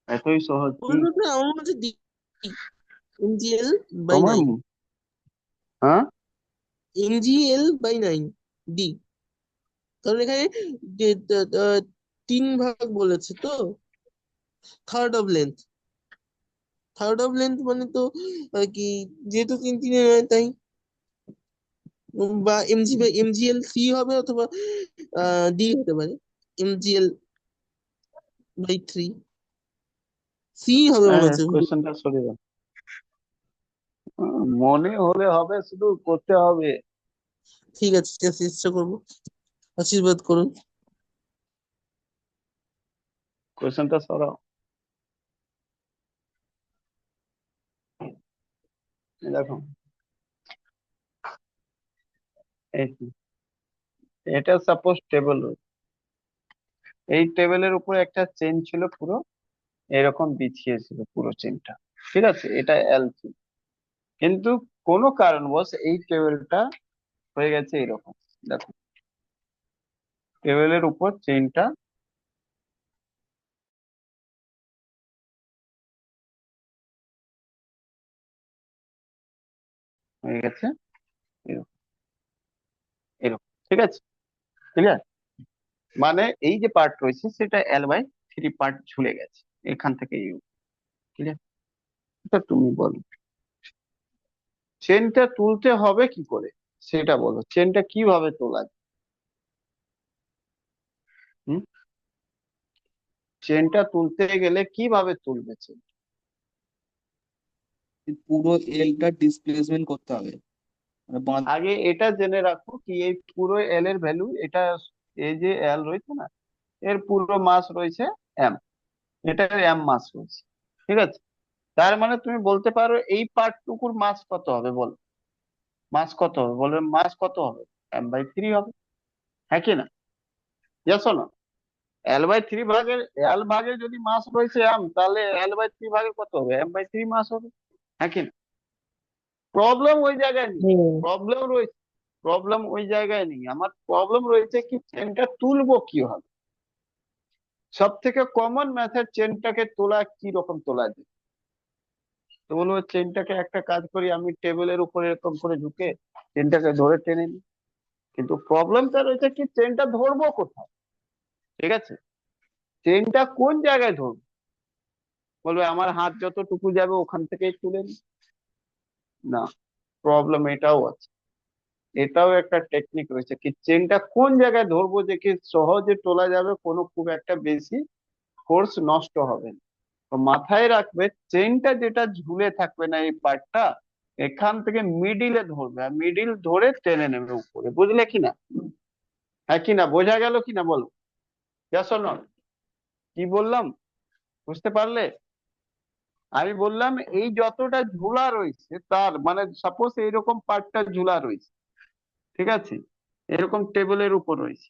এতই সহজ কি? ওখানে তো আমার কাছে ডি, এমজিএল বাই তোমার 9, হ্যাঁ, এমজিএল/9 ডি। কারণ এখানে যে, তিন ভাগ বলেছে তো, third of length, third of length মানে তো কি, যেহেতু তিন তিনে নয় তাই, বা এমজিএল সি হবে অথবা ডি হতে পারে, এমজিএল/3 সি হবে মনে হচ্ছে। কোশ্চেনটা সরিয়ে দাও। মনে হলে হবে, শুধু করতে হবে। ঠিক আছে, চেষ্টা করবো, আশীর্বাদ করুন। কোশ্চেনটা সরাও। এই দেখো, এই যে, এটা সাপোজ টেবিল, এই টেবিলের উপর একটা চেন ছিল পুরো এরকম বিছিয়ে ছিল পুরো চেনটা, ঠিক আছে, এটা এল ছিল। কিন্তু কোনো কারণবশ এই টেবিলটা হয়ে গেছে এরকম। দেখো, টেবিলের উপর চেনটা হয়ে গেছে এরকম, এরকম, ঠিক আছে, ক্লিয়ার? মানে এই যে পার্ট রয়েছে সেটা L/3 পার্ট ঝুলে গেছে এখান থেকে, ইউ, ক্লিয়ার? এটা তুমি বলো, চেনটা তুলতে হবে কি করে, সেটা বলো, চেনটা কিভাবে তোলা যায়? হুম, চেনটা তুলতে গেলে কিভাবে তুলবে চেন? পুরো এলটা ডিসপ্লেসমেন্ট করতে হবে, মানে আগে এটা জেনে রাখো কি এই পুরো এল এর ভ্যালু এটা, এই যে এল রয়েছে না, এর পুরো মাস রয়েছে এম, এটার এম মাস রয়েছে, ঠিক আছে। তার মানে তুমি বলতে পারো এই পার্টটুকুর মাস কত হবে, বলো মাস কত হবে, বলবে মাস কত হবে, M/3 হবে, হ্যাঁ কি না? জানো না, L/3 ভাগের, এল ভাগে যদি মাস রয়েছে এম, তাহলে L/3 ভাগে কত হবে, M/3 মাস হবে, হ্যাঁ কি না? প্রবলেম ওই জায়গায় নেই, হুম। প্রবলেম রয়েছে, প্রবলেম ওই জায়গায় নেই, আমার প্রবলেম রয়েছে কি চেনটা তুলবো কিভাবে। সব থেকে কমন মেথড চেনটাকে তোলা কি রকম তোলা যায়। তো বলবো চেনটাকে একটা কাজ করি, আমি টেবিলের উপরে এরকম করে ঝুঁকে চেনটাকে ধরে টেনে নিই। কিন্তু প্রবলেমটা রয়েছে কি চেনটা ধরবো কোথায়। ঠিক আছে, চেনটা কোন জায়গায় ধরবো। বলবে আমার হাত যতটুকু যাবে ওখান থেকেই তুলে নি। না, প্রবলেম এটাও আছে, এটাও একটা টেকনিক রয়েছে কি চেনটা কোন জায়গায় ধরবো যে কি সহজে তোলা যাবে, কোনো খুব একটা বেশি ফোর্স নষ্ট হবে না। তো মাথায় রাখবে চেনটা যেটা ঝুলে থাকবে না এই পার্টটা, এখান থেকে মিডিলে ধরবে আর মিডিল ধরে টেনে নেবে উপরে, বুঝলে কিনা। হ্যাঁ কিনা, বোঝা গেল কিনা বলো, জাস অর নট। কি বললাম, বুঝতে পারলে। আমি বললাম এই যতটা ঝুলা রয়েছে তার মানে সাপোজ এইরকম পার্টটা ঝুলা রয়েছে, ঠিক আছে, এরকম টেবিলের উপর রয়েছে,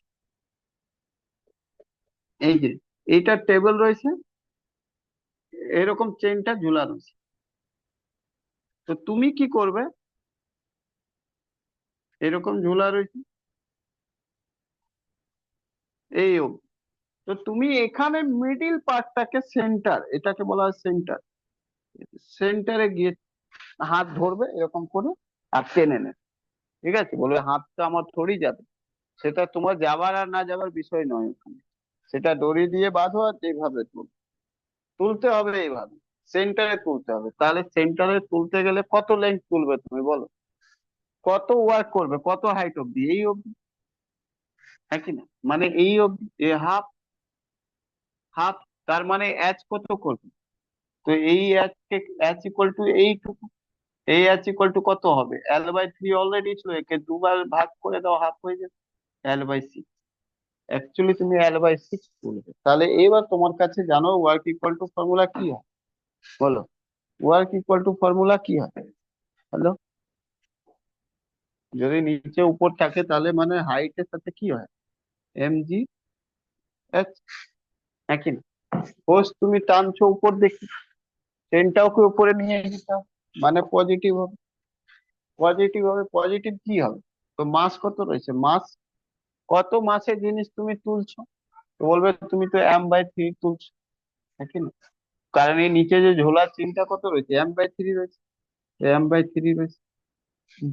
এই যে এইটা টেবিল রয়েছে, এরকম চেনটা ঝুলা রয়েছে। তো তুমি কি করবে, এরকম ঝুলা রয়েছে এই অবধি। তো তুমি এখানে মিডিল পার্টটাকে সেন্টার, এটাকে বলা হয় সেন্টার, সেন্টারে গিয়ে হাত ধরবে এরকম করে আর টেনে নেবে। ঠিক আছে, বলবে হাতটা আমার থড়ি যাবে, সেটা তোমার যাবার আর না যাবার বিষয় নয় ওখানে, সেটা দড়ি দিয়ে বাঁধো আর যেভাবে তুলতে হবে এইভাবে সেন্টারে তুলতে হবে। তাহলে সেন্টারে তুলতে গেলে কত লেন্থ তুলবে তুমি বলো, কত ওয়ার্ক করবে, কত হাইট অব্দি, এই অব্দি, হ্যাঁ কি না, মানে এই অব্দি, হাফ, হাফ, তার মানে অ্যাচ কত করবে। তো এই অ্যাচ কে, অ্যাচ ইকুয়াল টু এইটুকু, এই অ্যাচ ইকুয়াল টু কত হবে, L/3 অলরেডি ছিল, একে দুবার ভাগ করে দাও হাফ হয়ে যাবে, L/6। অ্যাকচুয়ালি তুমি L/6 তুলবে। তাহলে এবার তোমার কাছে জানো ওয়ার্ক ইকুয়াল টু ফর্মুলা কি হয়, বলো, ওয়ার্ক ইকুয়াল টু ফর্মুলা কি হয়। হ্যালো, যদি নিচে উপর থাকে তাহলে মানে হাইটের সাথে কি হয়, mg/h, একই না। ফোর্স তুমি টানছো উপর দেখি, ট্রেনটাকে উপরে নিয়ে যেতে হবে, মানে পজিটিভ হবে, পজিটিভ হবে, পজিটিভ কি হবে। তো মাস কত রয়েছে, মাস, কত মাসের জিনিস তুমি তুলছো, তো বলবে তুমি তো m/3 তুলছো, একই না। কারণ এই নিচে যে ঝোলার চিনটা কত রয়েছে, m/3 রয়েছে, m/3 রয়েছে।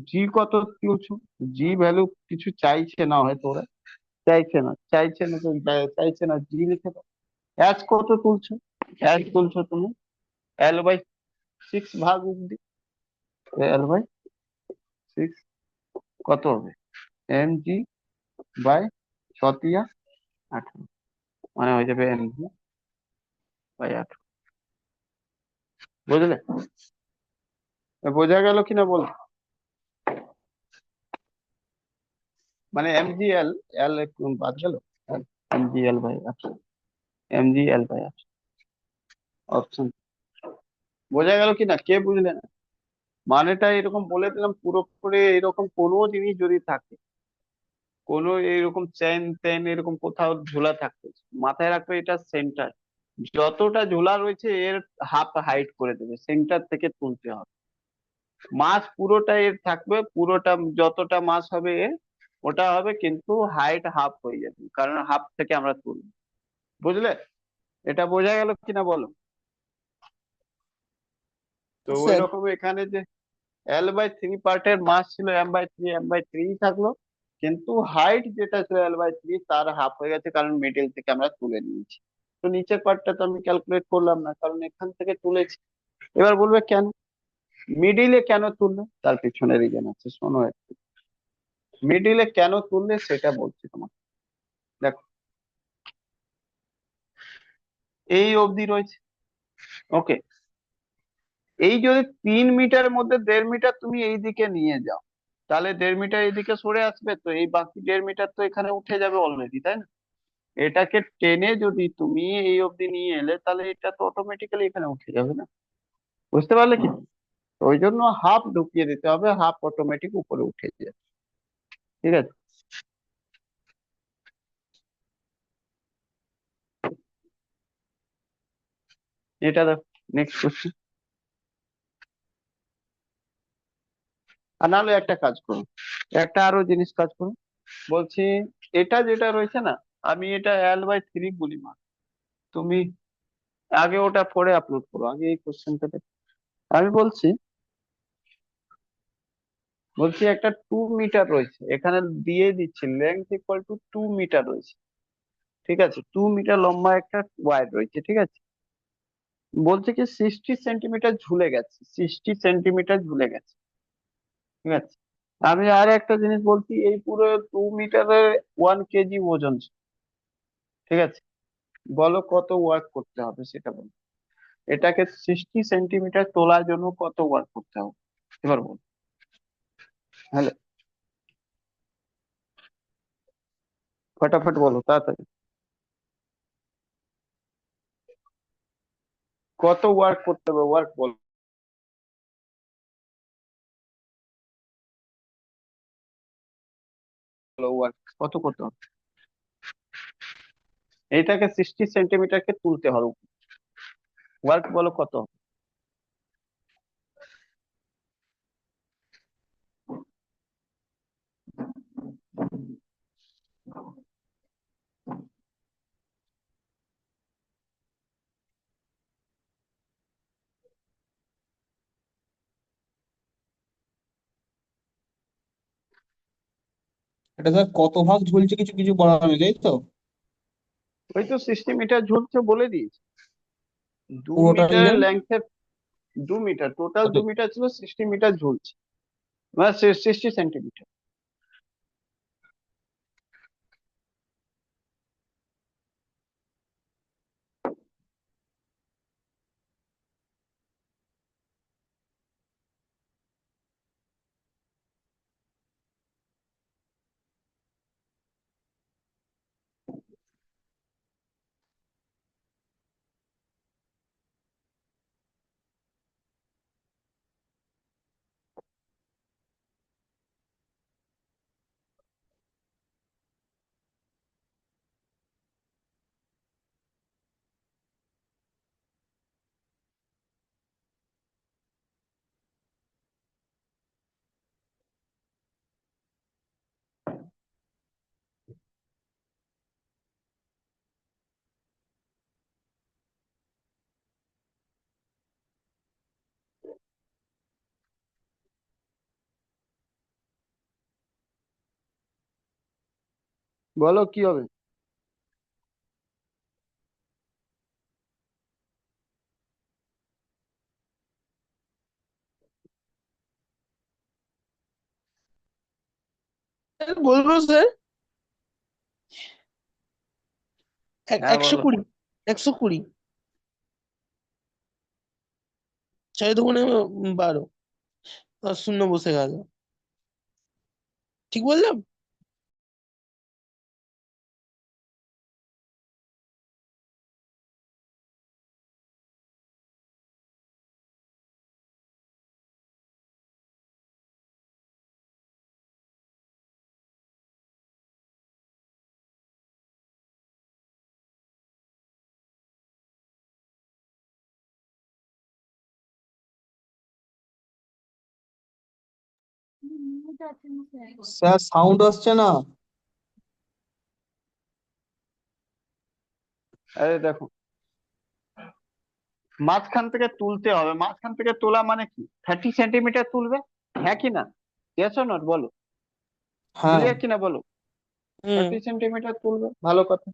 জি কত তুলছো, জি ভ্যালু কিছু চাইছে না হয়তো ওরা, চাইছে না, চাইছে না তো চাইছে না, জি লিখে দাও। অ্যাজ কত তুলছো, অ্যাজ তুলছো তুমি L/6 ভাগ অব্দি, L/6 কত হবে, mg/18, মানে হয়ে যাবে mg/18, বুঝলে। বোঝা গেল কিনা বল, মানে mgl, এল একটু বাদ গেল, mgl/18, mgl/18 অপশন। বোঝা গেল কিনা, কে বুঝলে না। মানেটা এরকম বলে দিলাম পুরোপুরি, এরকম কোনো জিনিস যদি থাকে, কোনো এরকম চেন টেন এরকম কোথাও ঝোলা থাকবে, মাথায় রাখবে এটা সেন্টার, যতটা ঝোলা রয়েছে এর হাফ হাইট করে দেবে, সেন্টার থেকে তুলতে হবে। মাস পুরোটা এর থাকবে, পুরোটা যতটা মাস হবে এর ওটা হবে, কিন্তু হাইট হাফ হয়ে যাবে, কারণ হাফ থেকে আমরা তুলবো, বুঝলে। এটা বোঝা গেল কিনা বলো। তো ওই স্যার, রকম এখানে যে L/3 পার্টের মাস ছিল m/3, m/3 থাকলো, কিন্তু হাইট যেটা ছিল L/3 তার হাফ হয়ে গেছে, কারণ মিডল থেকে আমরা তুলে নিয়েছি। তো নিচের পার্টটা তো আমি ক্যালকুলেট করলাম না, কারণ এখান থেকে তুলেছি। এবার বলবে কেন মিডিলে কেন তুললে, তার পিছনে রিজন আছে, শোনো একটু। মিডিলে কেন তুললে সেটা বলছি তোমাকে। দেখো এই অবধি রয়েছে, ওকে, এই যদি 3 মিটার মধ্যে 1.5 মিটার তুমি এই দিকে নিয়ে যাও, তাহলে 1.5 মিটার এইদিকে সরে আসবে, তো এই বাকি 1.5 মিটার তো এখানে উঠে যাবে অলরেডি, তাই না। এটাকে টেনে যদি তুমি এই অবধি নিয়ে এলে তাহলে এটা তো অটোমেটিক্যালি এখানে উঠে যাবে না, বুঝতে পারলে কি। তো ওই জন্য হাফ ঢুকিয়ে দিতে হবে, হাফ অটোমেটিক উপরে উঠে যাবে, ঠিক আছে। এটা দেখো, নেক্সট কোশ্চেন। আর নাহলে একটা কাজ করুন, একটা আরো জিনিস কাজ করুন। বলছি এটা যেটা রয়েছে না, আমি এটা L/3 বলি মা, তুমি আগে ওটা পরে আপলোড করো, আগে এই কোশ্চেনটা দেখো। আমি বলছি বলছি একটা 2 মিটার রয়েছে, এখানে দিয়ে দিচ্ছি লেন্থ ইকুয়াল টু 2 মিটার রয়েছে, ঠিক আছে? 2 মিটার লম্বা একটা ওয়্যার রয়েছে, ঠিক আছে? বলছে কি 60 সেন্টিমিটার ঝুলে গেছে, 60 সেন্টিমিটার ঝুলে গেছে, ঠিক আছে? আমি আর একটা জিনিস বলছি, এই পুরো 2 মিটারের 1 কেজি ওজন ছিল, ঠিক আছে? বলো কত ওয়ার্ক করতে হবে সেটা বলো। এটাকে 60 সেন্টিমিটার তোলার জন্য কত ওয়ার্ক করতে হবে এবার বলো। হ্যালো, ফটাফট বলো তাড়াতাড়ি, কত ওয়ার্ক করতে হবে, ওয়ার্ক বলো, ওয়ার্ক কত করতে হবে? এইটাকে 60 সেন্টিমিটারকে তুলতে হবে, ওয়ার্ক বলো কত হবে? এটা স্যার কত ভাগ ঝুলছে কিছু কিছু বলা নেই, তাই তো? ওই তো 60 মিটার ঝুলছে বলে দিয়েছি, দু পুরোটা মিটারের নিলেন। লেন্থের, 2 মিটার টোটাল, 2 মিটার ছিল, 60 মিটার ঝুলছে, মানে 60 সেন্টিমিটার। বলো কি হবে? বলবো স্যার? হ্যাঁ একশো বলো। কুড়ি 120, 6 দুগুণে 12, আর শূন্য বসে গেল, ঠিক বললাম? স্যার সাউন্ড আসছে না। আরে দেখো, মাঝখান থেকে তুলতে হবে, মাঝখান থেকে তোলা মানে কি, 30 সেন্টিমিটার তুলবে, হ্যাঁ কি না? ইয়েস অর নট বলো, হ্যাঁ। ক্লিয়ার কিনা বলো। হুম 30 সেন্টিমিটার তুলবে, ভালো কথা।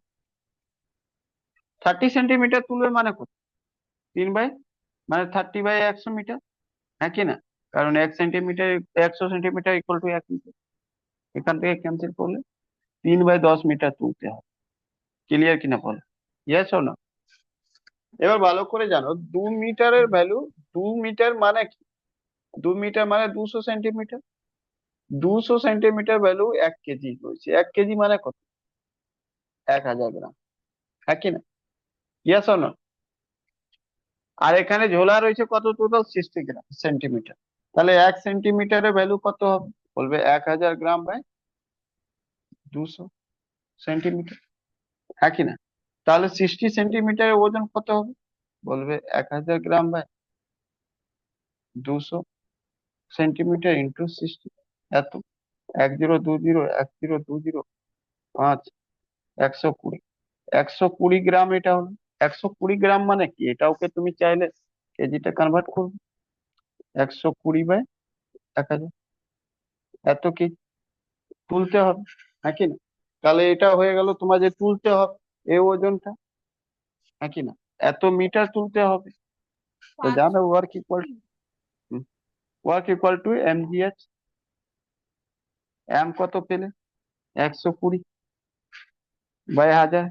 30 সেন্টিমিটার তুলবে মানে কত, 3 বাই, মানে 30/100 মিটার, হ্যাঁ কি না? কারণ 1 centimetre, 100 centimetre equal to 1 metre, এখান থেকে ক্যান্সেল করলে 3/10 মিটার তুলতে হবে, ক্লিয়ার কিনা বলো, ইয়েস অর নো? এবার ভালো করে জানো 2 মিটারের ভ্যালু, 2 মিটার মানে কি, 2 মিটার মানে 200 সেন্টিমিটার, 200 সেন্টিমিটার ভ্যালু 1 কেজি রয়েছে, 1 কেজি মানে কত, 1000 গ্রাম, হ্যাঁ কি না? Yes or no? আর এখানে ঝোলা রয়েছে কত, টোটাল 60 সেন্টিমিটার, তাহলে 1 সেন্টিমিটারের ভ্যালু কত হবে, বলবে 1000 গ্রাম/200 সেন্টিমিটার, হ্যাঁ কি না? তাহলে 60 সেন্টিমিটারের ওজন কত হবে, বলবে 1000 গ্রাম/200 সেন্টিমিটার ইন্টু 60, এত 1020 1020 5 120, 120 গ্রাম এটা হলো। 120 গ্রাম মানে কি, এটা ওকে তুমি চাইলে কেজিটা কনভার্ট করবে। 120/1000, এত কেজি তুলতে হবে, হ্যাঁ কি না? তাহলে এটা হয়ে গেল তোমার যে তুলতে হবে এই ওজনটা, হ্যাঁ কি না? এত মিটার তুলতে হবে। তো জানো work equal to mgh। M কত পেলে? 120/1000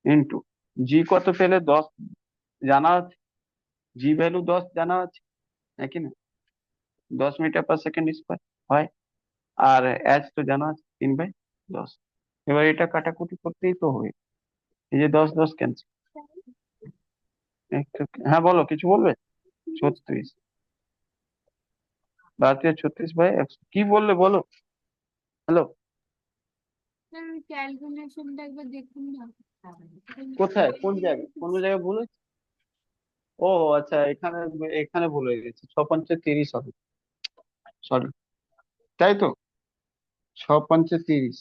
ইন্টু জি কত পেলে? 10 জানা আছে, জি ভ্যালু 10 জানা আছে, হ্যাঁ কি না? 10 মিটার/সেকেন্ড স্কোয়ার হয়। আর এচ তো জানা আছে, 3/10। এবার এটা কাটাকুটি করতেই তো হয়, এই যে 10 10 ক্যান্সেল। হ্যাঁ বলো, কিছু বলবে? 36, ভারতীয় 36/100, কি বললে বলো? হ্যালো, ক্যালকুলেশনটা একবার দেখুন না। কোথায়, কোন জায়গায়, কোন জায়গায় ভুল হয়েছে? ও আচ্ছা, এখানে এখানে ভুল হয়ে গেছে, 6×5 = 30 হবে, সরি। তাই তো, 6×5 = 30।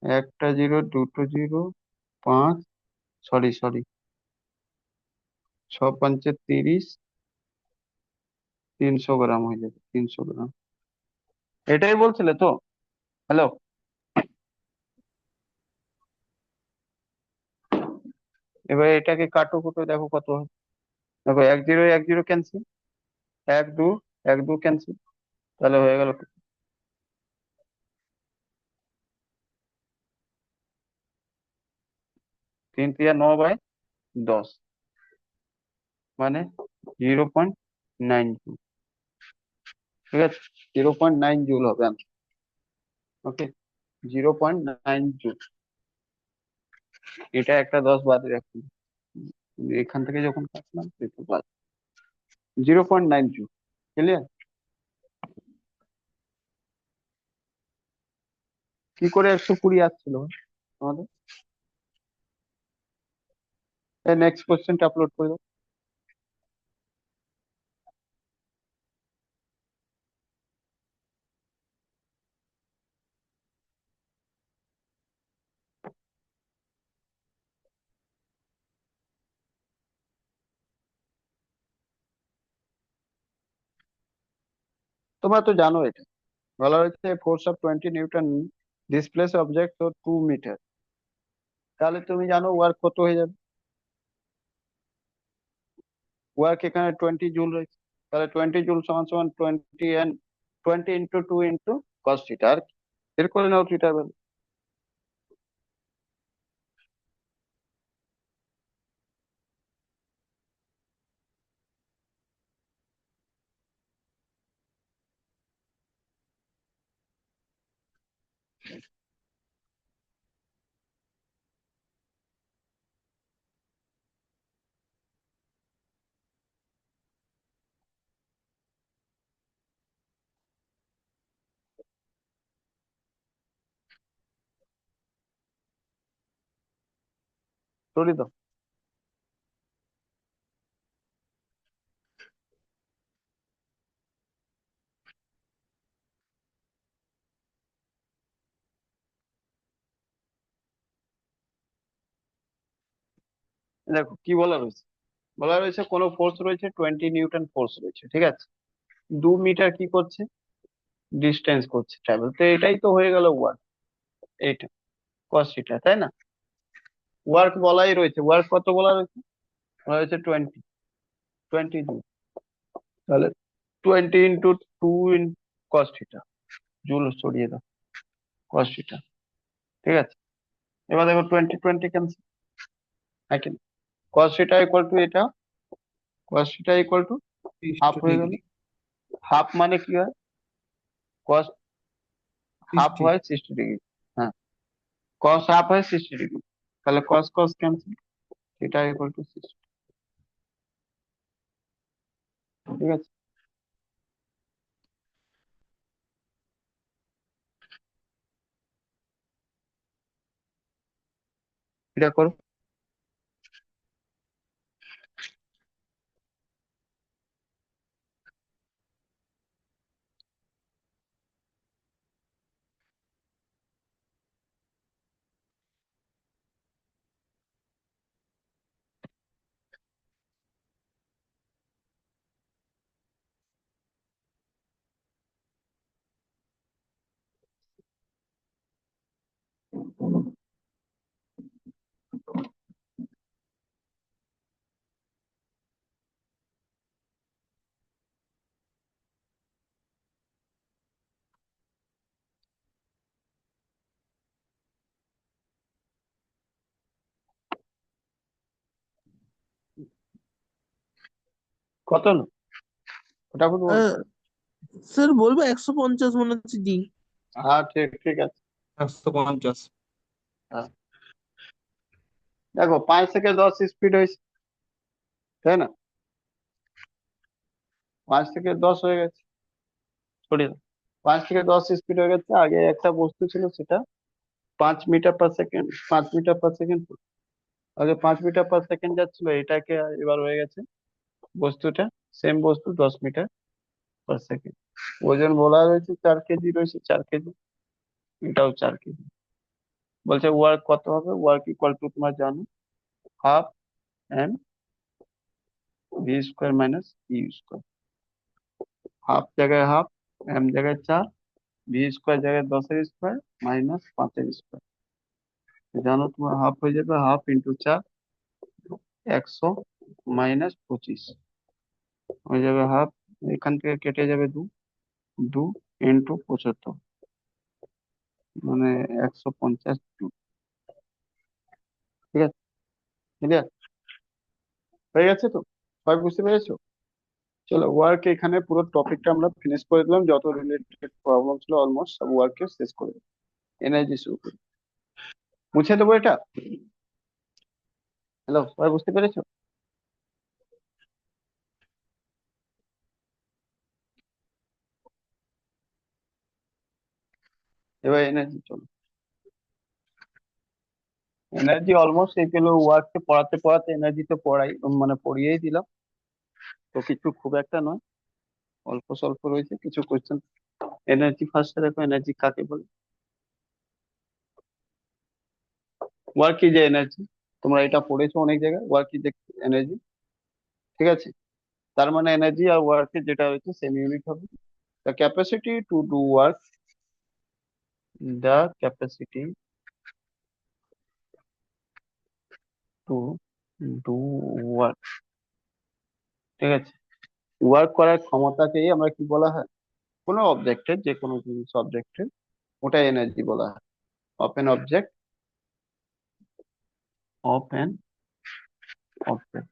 একটা জিরো, দুটো জিরো, 5, সরি সরি, 6×5 = 30, 300 গ্রাম হয়ে যাবে, 300 গ্রাম। এটাই বলছিলে তো? হ্যালো, এবার এটাকে কাটো কুটো, দেখো কত হয়। দেখো 1 0 1 0 ক্যান্সেল, 1 2 1 2 ক্যান্সেল, তাহলে হয়ে গেল 3×9/10, মানে 0.9 জুল। ঠিক আছে, 0.9 জুল হবে আনসার। ওকে, 0.9 জুল। এটা একটা 10 বাদ রাখুন, এখান থেকে যখন কাটলাম সেটা বাদ। 0.9 জুল, ক্লিয়ার? কি করে 120 আসছিল আমাদের? নেক্সট কোশ্চেনটা আপলোড করে দাও। তোমরা তো জানো এটা, বলা হয়েছে force of 20 newton displace object 2 metre, তাহলে তুমি জানো ওয়ার্ক কত হয়ে যাবে। ওয়ার্ক এখানে 20 জুল রয়েছে, তাহলে 20 জুল সমান সমান 20 × 2 × cos θ, আর কি? বের করে নাও থিটার ভ্যালু। সরিয়ে দাও। দেখো কি বলা রয়েছে, বলা রয়েছে কোনো ফোর্স রয়েছে, 20 নিউটন ফোর্স রয়েছে, ঠিক আছে? 2 মিটার কি করছে, ডিস্টেন্স করছে ট্রাভেল, তো এটাই তো হয়ে গেল ওয়ার্ক, এইটা cos θ, তাই না? ওয়ার্ক বলাই রয়েছে, ওয়ার্ক কত বলা রয়েছে? বলা রয়েছে 20 জুল, তাহলে 20 × 2 ইন cos θ, জুল সরিয়ে দাও, cos θ, ঠিক আছে? এবার দেখো 20 20 ক্যান্সেল, হ্যাঁ কি? cos θ = এটা, cos θ = হাফ হয়ে গেল। হাফ মানে কি হয়? cos half 60। হয় 60 ডিগ্রি, হ্যাঁ, cos হাফ হয় 60 ডিগ্রি, তাহলে cos cos ক্যান্সেল, θ = 60, ঠিক আছে? এটা করো। কত না ফটাফট বলো। স্যার বলবো 150 মনে হচ্ছে ডি। হ্যাঁ, ঠিক ঠিক আছে। 150। হ্যাঁ, দেখো 5 থেকে 10 স্পিড হয়েছে, তাই না? 5 থেকে 10 হয়ে গেছে, সরিয়ে দাও। 5 থেকে 10 স্পিড হয়ে গেছে। আগে একটা বস্তু ছিল, সেটা 5 metre per second, 5 metre per second. আগে 5 মিটার পার সেকেন্ড যাচ্ছিল, এটাকে এবার হয়ে গেছে বস্তুটা, সেম বস্তু 10 মিটার পার সেকেন্ড। ওজন বলা রয়েছে 4 কেজি, রয়েছে 4 কেজি, এটাও 4 কেজি। বলছে ওয়ার্ক কত হবে, ওয়ার্ক ইকুয়াল টু তোমার জানো, half M V square minus u square. Half জায়গায় হাফ, এম জায়গায় 4, ভি স্কোয়ার জায়গায় 10-এর স্কোয়ার মাইনাস 5-এর স্কোয়ার। জানো তোমার হাফ হয়ে যাবে হাফ ইন্টু 4, 100 মাইনাস 25 হয়ে যাবে হাফ। এখান থেকে কেটে যাবে 2, 2 ইন্টু 75, মানে 150 জুল। ঠিক আছে, ক্লিয়ার হয়ে গেছে তো? সবাই বুঝতে পেরেছো? চলো, ওয়ার্ক এখানে পুরো টপিকটা আমরা ফিনিশ করে দিলাম, যত রিলেটেড প্রবলেম ছিল অলমোস্ট সব ওয়ার্কে শেষ করে দিলাম। এনার্জি শুরু করি, মুছে দেবো এটা। হ্যালো, সবাই বুঝতে পেরেছো? এবার এনার্জি চলো। এনার্জি অলমোস্ট এগুলো ওয়ার্ককে পড়াতে পড়াতে এনার্জি তো পড়াই, মানে পড়িয়েই দিলাম। তো কিছু খুব একটা নয়, অল্প স্বল্প রয়েছে কিছু কোশ্চেন। এনার্জি ফার্স্টে দেখো, এনার্জি কাকে বলে? ওয়ার্ক ইজ এনার্জি, তোমরা এটা পড়েছো অনেক জায়গায়, ওয়ার্ক ইজ এনার্জি। ঠিক আছে, তার মানে এনার্জি আর ওয়ার্কের যেটা হয়েছে সেম ইউনিট হবে। The capacity to do work, the capacity to do work. ঠিক আছে, ওয়ার্ক করার ক্ষমতাকেই আমরা কি বলা হয়? কোনো অবজেক্টের, যে কোনো জিনিস অবজেক্টের, ওটা এনার্জি বলা হয়। Of an object, of an object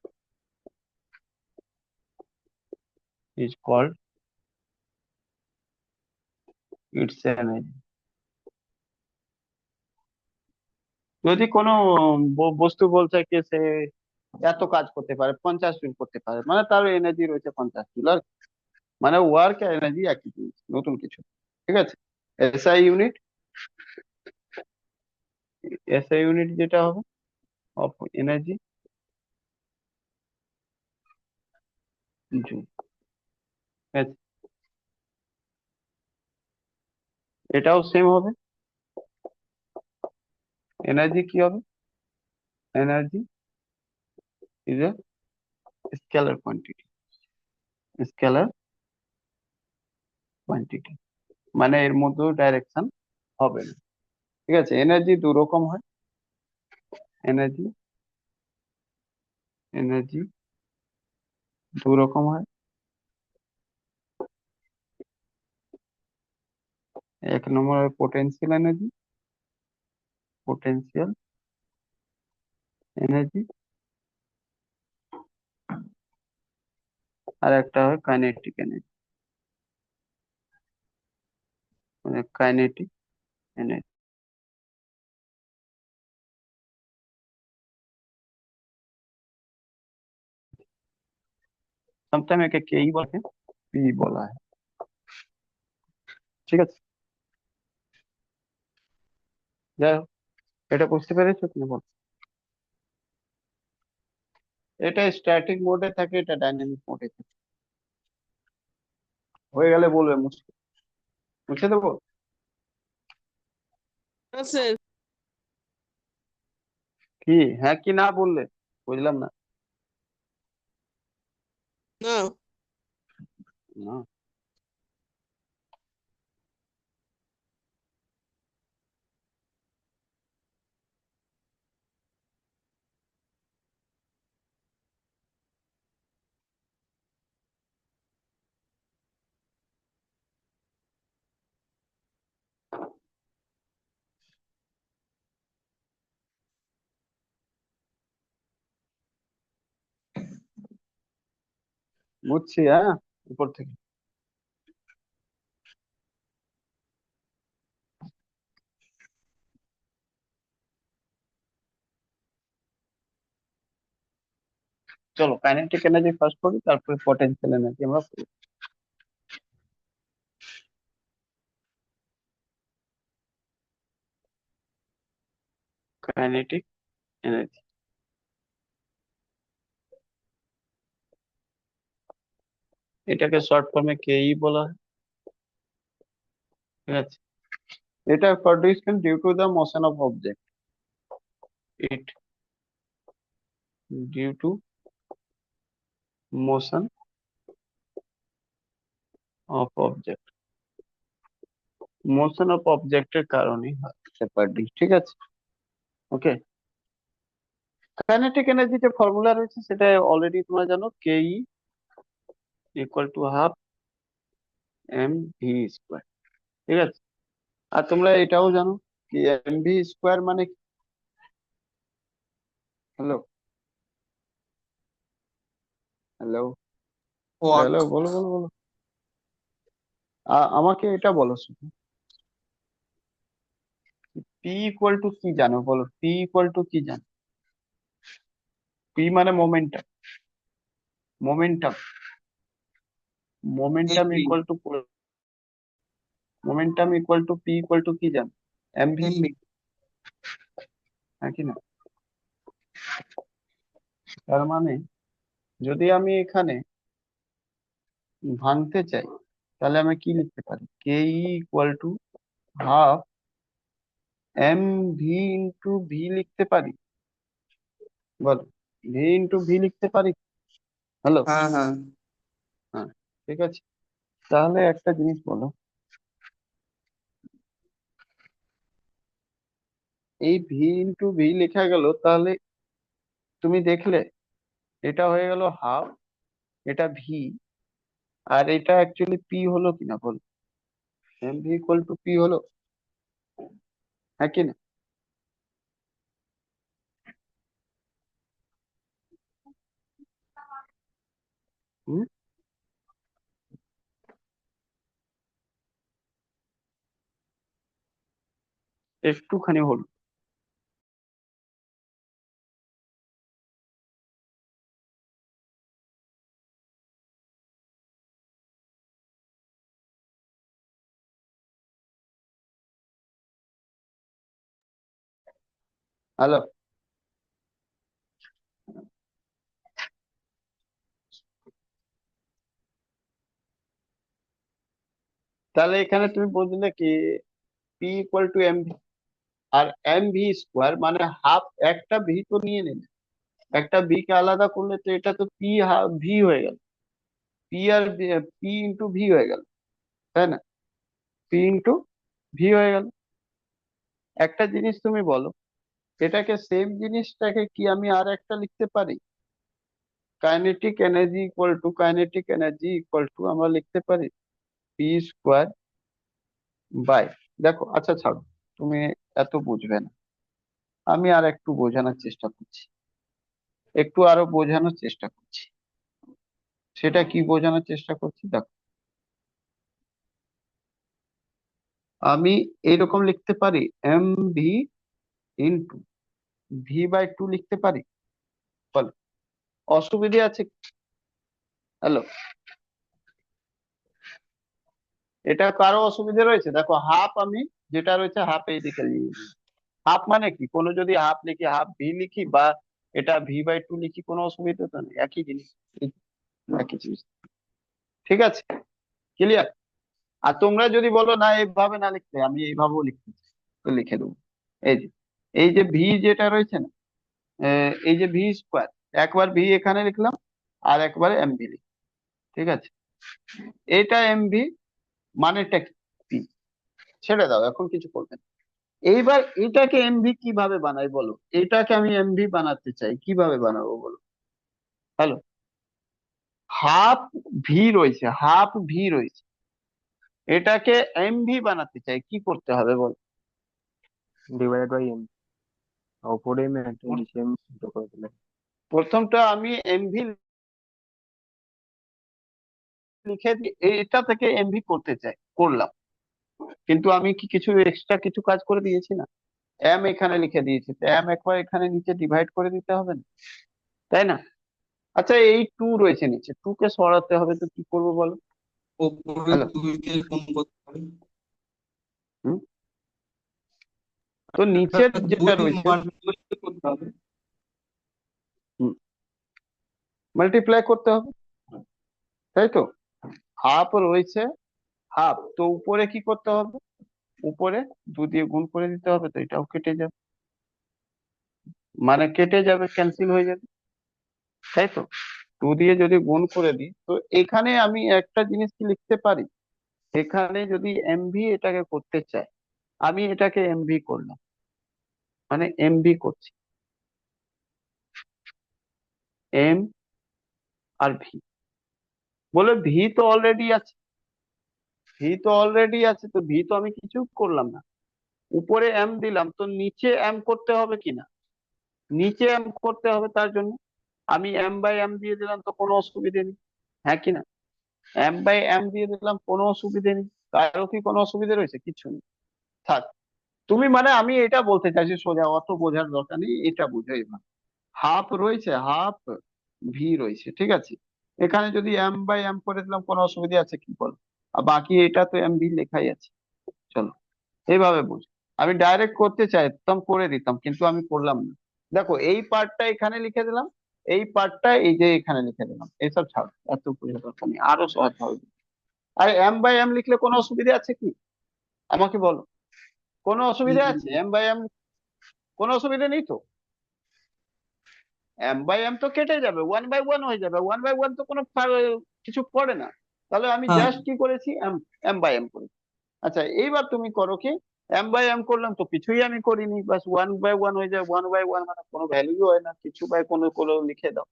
is called its energy. যদি কোনো বস্তু বলছে কি সে এত কাজ করতে পারে, 50 জুল করতে পারে, মানে তার এনার্জি রয়েছে 50 জুল। আর মানে ওয়ার্ক আর এনার্জি একই জিনিস, নতুন কিছু। ঠিক আছে, এসআই ইউনিট, এসআই ইউনিট যেটা হবে অফ এনার্জি জুল। ঠিক আছে, এটাও সেম হবে। এনার্জি কি হবে? Energy is a scalar quantity, scalar quantity, মানে এর মধ্যেও ডাইরেকশন হবে না। ঠিক আছে, এনার্জি দু রকম হয়। এনার্জি, এনার্জি দু রকম হয়। এক নম্বর হয় পোটেনশিয়াল এনার্জি, পোটেনশিয়াল এনার্জি। আর একটা হয় কাইনেটিক এনার্জি, মানে কাইনেটিক এনার্জি। সামটাইম একে কেই বলে, পি বলা হয়। ঠিক আছে, যাই হোক, এটা বুঝতে পেরেছো তুমি? বল, এটা স্ট্যাটিক মোডে থাকে, এটা ডাইনামিক মোডে থাকে। হয়ে গেলে বলবে, মুছে মুছে দেবো। না স্যার। কি হ্যাঁ কি না বললে, বুঝলাম না। না। না, বুঝছি, হ্যাঁ, উপর থেকে। চলো কাইনেটিক এনার্জি ফার্স্ট করি, তারপরে পটেনশিয়াল এনার্জি আমরা পড়ি। কাইনেটিক এনার্জি, এটাকে শর্ট ফর্মে কেই বলা হয়। ঠিক আছে, এটা produced due to the motion of object, it due to motion of object, motion of অবজেক্টের কারণেই হয় প্রডিউস। ঠিক আছে, ওকে। কাইনেটিক এনার্জি যে ফর্মুলা রয়েছে সেটা অলরেডি তোমরা জানো, KE equal to half M V square. ঠিক আছে, আর তোমরা এটাও জানো কি এম ভি স্কোয়ার মানে, হ্যালো হ্যালো ওয়াক। হ্যালো, বলো বলো বলো। আমাকে এটা বলো শুধু, পি ইকুয়াল টু কি জানো বলো, পি ইকুয়াল টু কি জানো? পি মানে momentum, momentum, momentum MV. Equal to, momentum equal to P equal two কি জানো? MV, MV. হ্যাঁ কি না? তার মানে যদি আমি এখানে ভাঙতে চাই, তাহলে আমি কি লিখতে পারি? K equal to half M V into V লিখতে পারি, বলো, ভি ইন্টু ভি লিখতে পারি। হ্যালো, হ্যাঁ হ্যাঁ। হ্যাঁ, ঠিক আছে। তাহলে একটা জিনিস বলো, এই ভি ইন্টু ভি লেখা গেল, তাহলে তুমি দেখলে এটা হয়ে গেল হাফ, এটা ভি, আর এটা অ্যাকচুয়ালি পি হলো কিনা বলো? M v equal to P হলো, হ্যাঁ কি না? হুম, একটুখানি হলো। হ্যালো, তাহলে এখানে তুমি বুঝলে কি P equal to m v, আর এম ভি স্কোয়ার মানে হাফ, একটা ভি তো নিয়ে নেবে, একটা ভি কে আলাদা করলে তো এটা তো পি ভি হয়ে গেল, P R P into V হয়ে গেল, তাই না? পি ইন্টু ভি হয়ে গেল। একটা জিনিস তুমি বলো, এটাকে সেম জিনিসটাকে কি আমি আর একটা লিখতে পারি? Kinetic energy equal two, kinetic energy equal two আমরা লিখতে পারি পি স্কোয়ার বাই, দেখো আচ্ছা ছাড়ো, তুমি এত বুঝবে না, আমি আর একটু বোঝানোর চেষ্টা করছি, একটু আরো বোঝানোর চেষ্টা করছি। সেটা কি বোঝানোর চেষ্টা করছি দেখো, আমি এইরকম লিখতে পারি m V into v by two লিখতে পারি, বলো অসুবিধে আছে? হ্যালো, এটা কারো অসুবিধা রয়েছে? দেখো হাফ, আমি যেটা রয়েছে হাফ এইদিকে নিয়ে নিই। হাফ মানে কি, কোনো যদি হাফ লিখি, হাফ ভি লিখি, বা এটা ভি বাই টু লিখি, কোনো অসুবিধা তো নেই, একই জিনিস, একই জিনিস। ঠিক আছে, ক্লিয়ার? আর তোমরা যদি বলো না এইভাবে না লিখতে, আমি এইভাবেও লিখতে চাই, তো লিখে দেবো। এই যে, এই যে ভি যেটা রয়েছে না, এই যে ভি স্কোয়ার, একবার ভি এখানে লিখলাম, আর একবার এম ভি লিখলাম। ঠিক আছে, এটা এম ভি মানেটা কি? পি, ছেড়ে দাও, এখন কিছু করবে না। এইবার এটাকে এমভি কিভাবে বানাই বলো, এটাকে আমি এমভি বানাতে চাই, কিভাবে বানাবো বলো? হ্যালো, হাফ ভি রয়েছে, হাফ ভি রয়েছে, এটাকে এমভি বানাতে চাই, কি করতে হবে বল? ডিভাইডেড বাই এম, ওপরে এম একটা নিচে এম দুটো করে দিলে। প্রথমটা আমি এমভি লিখে এটা থেকে এমভি করতে চাই, করলাম, কিন্তু আমি কি কিছু এক্সট্রা কিছু কাজ করে দিয়েছি না? এম এখানে লিখে দিয়েছি, তো এম একবার এখানে নিচে ডিভাইড করে দিতে হবে না, তাই না? আচ্ছা, এই টু রয়েছে নিচে, টু কে সরাতে হবে, তো কি করবো বলো? ওপরে হ্যালো। দুইকে গুণ করতে হবে। হুম, তো নিচের যেটা দুই রয়েছে, মাল্টিপ্লাই করতে হবে। মাল্টিপ্লাই করতে হবে, তাই তো? হাফ রয়েছে, হাফ, তো উপরে কি করতে হবে? উপরে 2 দিয়ে গুণ করে দিতে হবে, তো এটাও কেটে যাবে, মানে কেটে যাবে, ক্যান্সেল হয়ে যাবে, তাই তো? 2 দিয়ে যদি গুণ করে দিই, তো এখানে আমি একটা জিনিস কি লিখতে পারি, এখানে যদি এমভি এটাকে করতে চাই, আমি এটাকে এমভি করলাম, মানে এমভি করছি, এম আর ভি, বলে ভি তো অলরেডি আছে, ভি তো অলরেডি আছে, তো ভি তো আমি কিছু করলাম না, উপরে এম দিলাম, তো নিচে এম করতে হবে কিনা? নিচে এম করতে হবে, তার জন্য আমি এম বাই এম দিয়ে দিলাম, তো কোনো অসুবিধে নেই, হ্যাঁ কি না? এম বাই এম দিয়ে দিলাম, কোনো অসুবিধে নেই, কারো কি কোনো অসুবিধে রয়েছে? কিছু নেই, থাক। তুমি মানে আমি এটা বলতে চাইছি, সোজা অত বোঝার দরকার নেই, এটা বুঝো এবার। হাফ রয়েছে, হাফ ভি রয়েছে, ঠিক আছে, এখানে যদি এম বাই এম করে দিলাম, কোনো অসুবিধা আছে কি বল? আর বাকি এটা তো এম ভি লেখাই আছে, চলো এইভাবে বুঝো। আমি ডাইরেক্ট করতে চাইতাম করে দিতাম, কিন্তু আমি করলাম না। দেখো, এই পার্টটা এখানে লিখে দিলাম, এই পার্টটা এই যে এখানে লিখে দিলাম, এইসব ছাড়ো, এত বোঝার দরকার নেই, আরো সহজ হবে। আর এম বাই এম লিখলে কোনো অসুবিধা আছে কি? আমাকে বলো, কোনো অসুবিধা আছে এম বাই এম? কোনো অসুবিধা নেই তো? এম বাই এম তো কেটে যাবে, 1/1 হয়ে যাবে, 1/1 তো কোনো কিছু পড়ে না, তাহলে আমি হ্যাঁ, জাস্ট কি করেছি, এম এম বাই এম করেছি। আচ্ছা, এইবার তুমি করো কি, এম বাই এম করলাম, তো কিছুই আমি করিনি, বাস 1/1 হয়ে যায়, 1/1 মানে কোনো ভ্যালু হয় না, কিছু বাই কোনো কোনো লিখে দাও।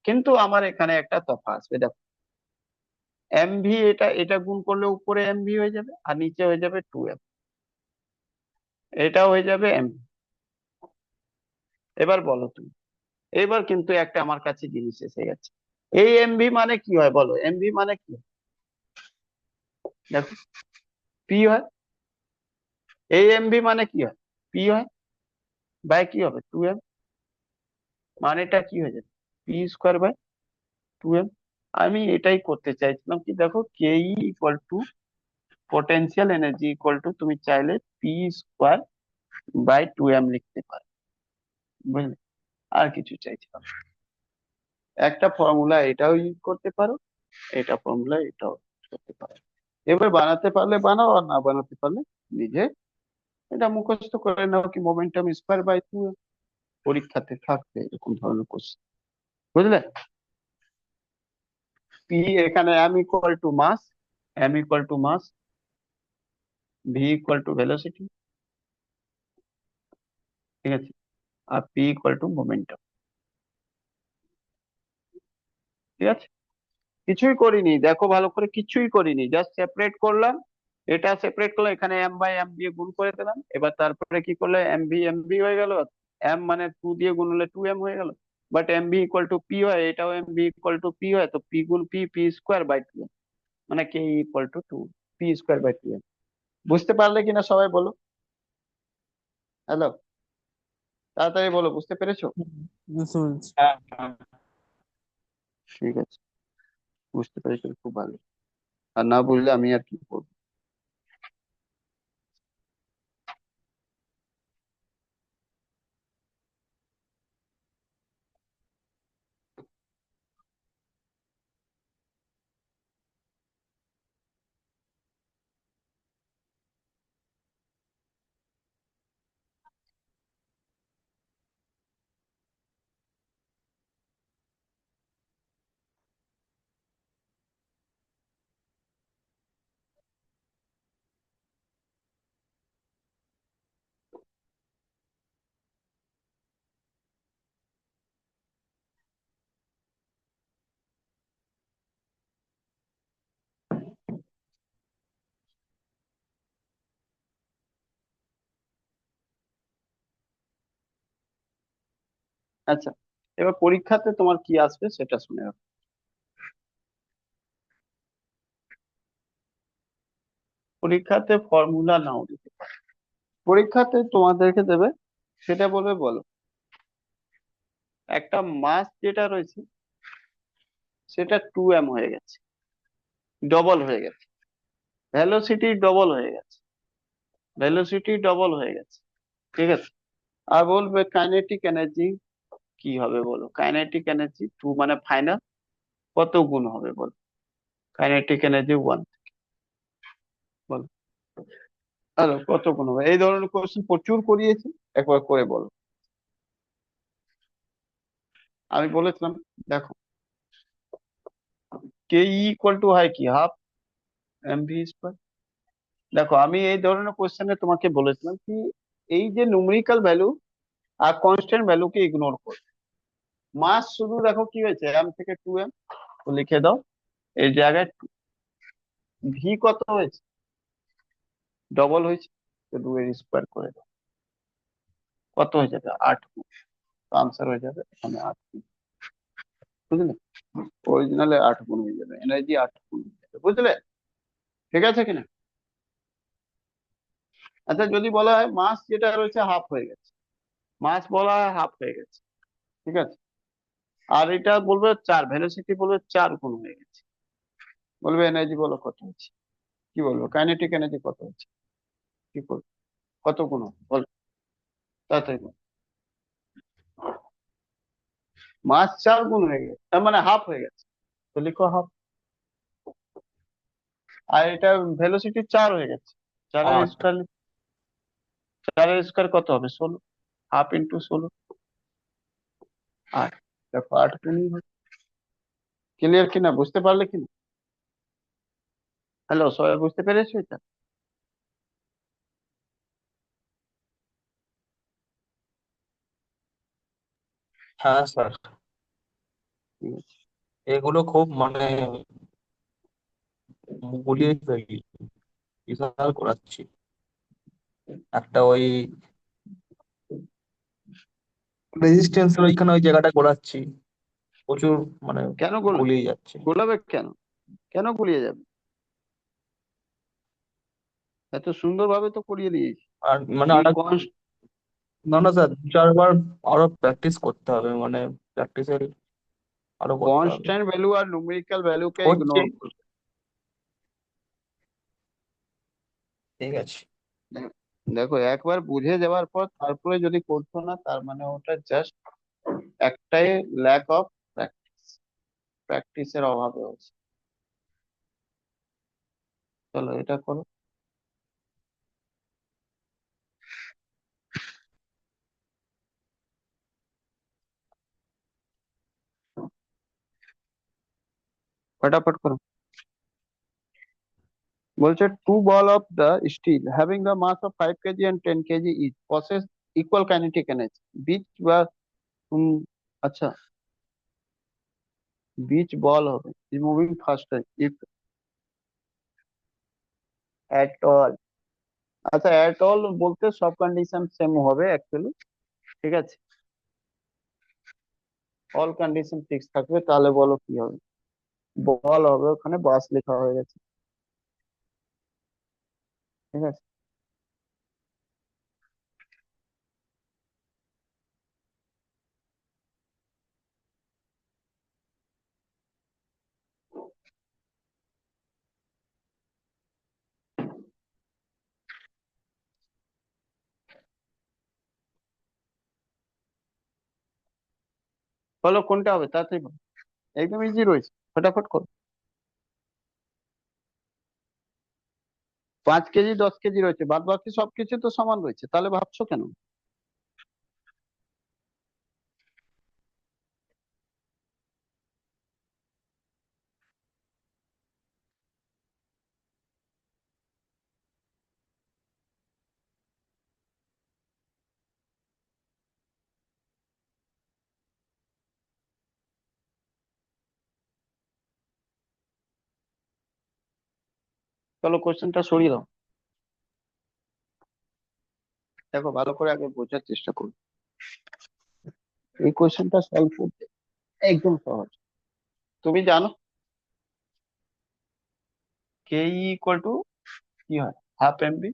কিন্তু আমার এখানে একটা তফাৎ আসবে, দেখো, এমভি, এটা এটা গুণ করলে উপরে এমভি হয়ে যাবে, আর নিচে হয়ে যাবে 2m, এটা হয়ে যাবে এম। এবার বলো তুমি, এবার কিন্তু একটা আমার কাছে জিনিস এসে গেছে, এই এমভি মানে কি হয় বলো, এমভি মানে কি হয়? দেখো, পি হয়, এই এমভি মানে কি হয়, পি হয়, বাই কি হবে, 2m, মানেটা কি হয়ে যাবে, পি স্কোয়ার বাই 2m। আমি এটাই করতে চাইছিলাম, কি দেখো, K equal to potential energy equal to, তুমি চাইলে পি স্কোয়ার বাই 2m লিখতে পারো, বুঝলে? আর কিছু চাইছিলাম না। একটা ফর্মুলা এটাও ইউজ করতে পারো, এটা ফর্মুলা এটাও use করতে পারো, এবার বানাতে পারলে বানাও, আর না বানাতে পারলে নিজে এটা মুখস্থ করে নাও, কি মোমেন্টাম স্কোয়ার বাই 2m, পরীক্ষাতে থাকবে এরকম ধরনের কোশ্চেন, বুঝলে? পি এখানে m equal to mass, m equal to mass, v equal to velocity, ঠিক আছে, আর পি ইকুয়াল টু মোমেন্টাম, ঠিক আছে। কিছুই করিনি, দেখো ভালো করে, কিছুই করিনি, জাস্ট সেপারেট করলাম, এটা সেপারেট করলাম, এখানে এম বাই এম দিয়ে গুণ করে দিলাম, এবার তারপরে কি করলে, এম ভি হয়ে গেল, এম মানে 2 দিয়ে গুণ হলে 2m হয়ে গেল, but m v equal to P হয়, এটাও m v equal to P হয়, তো পি গুণ P, P square by 2m, মানে K equal to 2 P square by 2m। বুঝতে পারলে কিনা সবাই বলো? হ্যালো, তাড়াতাড়ি বলো, বুঝতে পেরেছো? বুঝতে পেরেছি। হ্যাঁ, হ্যাঁ। ঠিক আছে, বুঝতে পেরেছো, খুব ভালো। আর না বুঝলে আমি আর কি করবো। আচ্ছা, এবার পরীক্ষাতে তোমার কি আসবে সেটা শুনে রাখো। পরীক্ষাতে ফর্মুলা নাও দিতে পারে, পরীক্ষাতে তোমাদেরকে দেবে, সেটা বলবে বলো একটা মাস যেটা রয়েছে সেটা 2m হয়ে গেছে, ডবল হয়ে গেছে, ভেলোসিটি ডবল হয়ে গেছে, ভেলোসিটি ডবল হয়ে গেছে, ঠিক আছে। আর বলবে কাইনেটিক এনার্জি কি হবে বলো, কাইনেটিক এনার্জি 2 মানে ফাইনাল কত গুণ হবে বলো, কাইনেটিক এনার্জি 1, বলো হ্যালো কত গুণ হবে। এই ধরনের কোশ্চেন প্রচুর করিয়েছি, একবার করে বলো। আমি বলেছিলাম দেখো কে ইকুয়াল টু হয় কি হাফ mv স্কোয়ার। দেখো আমি এই ধরনের কোশ্চেনে তোমাকে বলেছিলাম কি এই যে নিউমেরিক্যাল ভ্যালু আর কনস্ট্যান্ট ভ্যালুকে ইগনোর করো, মাস শুধু দেখো কি হয়েছে m থেকে 2m, তো লিখে দাও এই জায়গায় ভি কত হয়েছে, ডবল হয়েছে, তো 2 এর স্কোয়ার করে দাও, কত হয়ে যাবে 8 গুণ, আনসার হয়ে যাবে এখানে 8 গুণ, বুঝলে, অরিজিনালে 8 গুণ হয়ে যাবে, এনার্জি 8 গুণ হয়ে যাবে, বুঝলে, ঠিক আছে কিনা। আচ্ছা যদি বলা হয় মাস যেটা রয়েছে হাফ হয়ে গেছে, মাস বলা হয় হাফ হয়ে গেছে, ঠিক আছে, আর এটা বলবে 4, ভেলোসিটি বলবে 4 গুণ হয়ে গেছে, বলবে এনার্জি বলো কত হচ্ছে, কি বলবো কাইনেটিক এনার্জি কত হচ্ছে, কি করবো, কত গুণ হবে বলো, তাড়াতাড়ি বলো। মাস 4 গুণ হয়ে গেছে, তার মানে হাফ হয়ে গেছে, তো লিখো হাফ। আর এটা ভেলোসিটি 4 হয়ে গেছে, 8। 4 এর স্কোয়ার কত হবে 16, হাফ ইন্টু 16, 8, দেখো 8 গুণই হবে। ক্লিয়ার কিনা, বুঝতে পারলে কিনা, হ্যালো সবাই বুঝতে পেরেছো এটা। হ্যাঁ স্যার, ঠিক আছে। এগুলো খুব মানে গুলিয়ে ফেলি, বিশাল করাচ্ছি। একটা ওই রেজিস্ট্যান্সের ওইখানে ওই জায়গাটা করাচ্ছি, প্রচুর মানে কেন গোলা, গুলিয়ে যাচ্ছে। গোলাবে কেন, কেন গুলিয়ে যাবে, এত সুন্দরভাবে তো করিয়ে দিয়েছি। আর মানে তুমি আর না না স্যার, 2-4 বার আরো প্র্যাকটিস করতে হবে, মানে প্র্যাকটিসের আরো করতে হবে। কনস্ট্যান্ট ভ্যালু আর নিউমেরিক্যাল ভ্যালুকে হচ্ছে, ইগনোর করবে। ঠিক আছে। দেখো একবার বুঝে যাওয়ার পর তারপরে যদি করছো না, তার মানে ওটা জাস্ট একটাই ল্যাক অফ প্র্যাকটিস, প্র্যাকটিসের অভাবে হচ্ছে। চলো এটা করো। ফটাফট করো। বলছে two ball of the steel having the mass of 5 KG and 10 KG each possess equal kinetic energy, which বা আচ্ছা বিচ বল হবে is moving faster if at all. আচ্ছা অ্যাট অল বলতে সব কন্ডিশন সেম হবে অ্যাকচুয়ালি, ঠিক আছে, all condition fix থাকবে, তাহলে বলো কি হবে, বল হবে, ওখানে বাস লেখা হয়ে গেছে, ঠিক আছে। বলো কোনটা হবে তাড়াতাড়ি বলো, একদম ইজি রয়েছে, ফটাফট করো। 5 কেজি 10 কেজি রয়েছে, বাদ বাকি সবকিছু তো সমান রয়েছে, তাহলে ভাবছো কেন। চলো কোশ্চেনটা সরিয়ে দাও, দেখো ভালো করে আগে বোঝার চেষ্টা করো, এই কোশ্চেনটা সলভ করতে একদম সহজ। তুমি জানো কে ইকুয়াল টু কি হয়, হাফ এমভি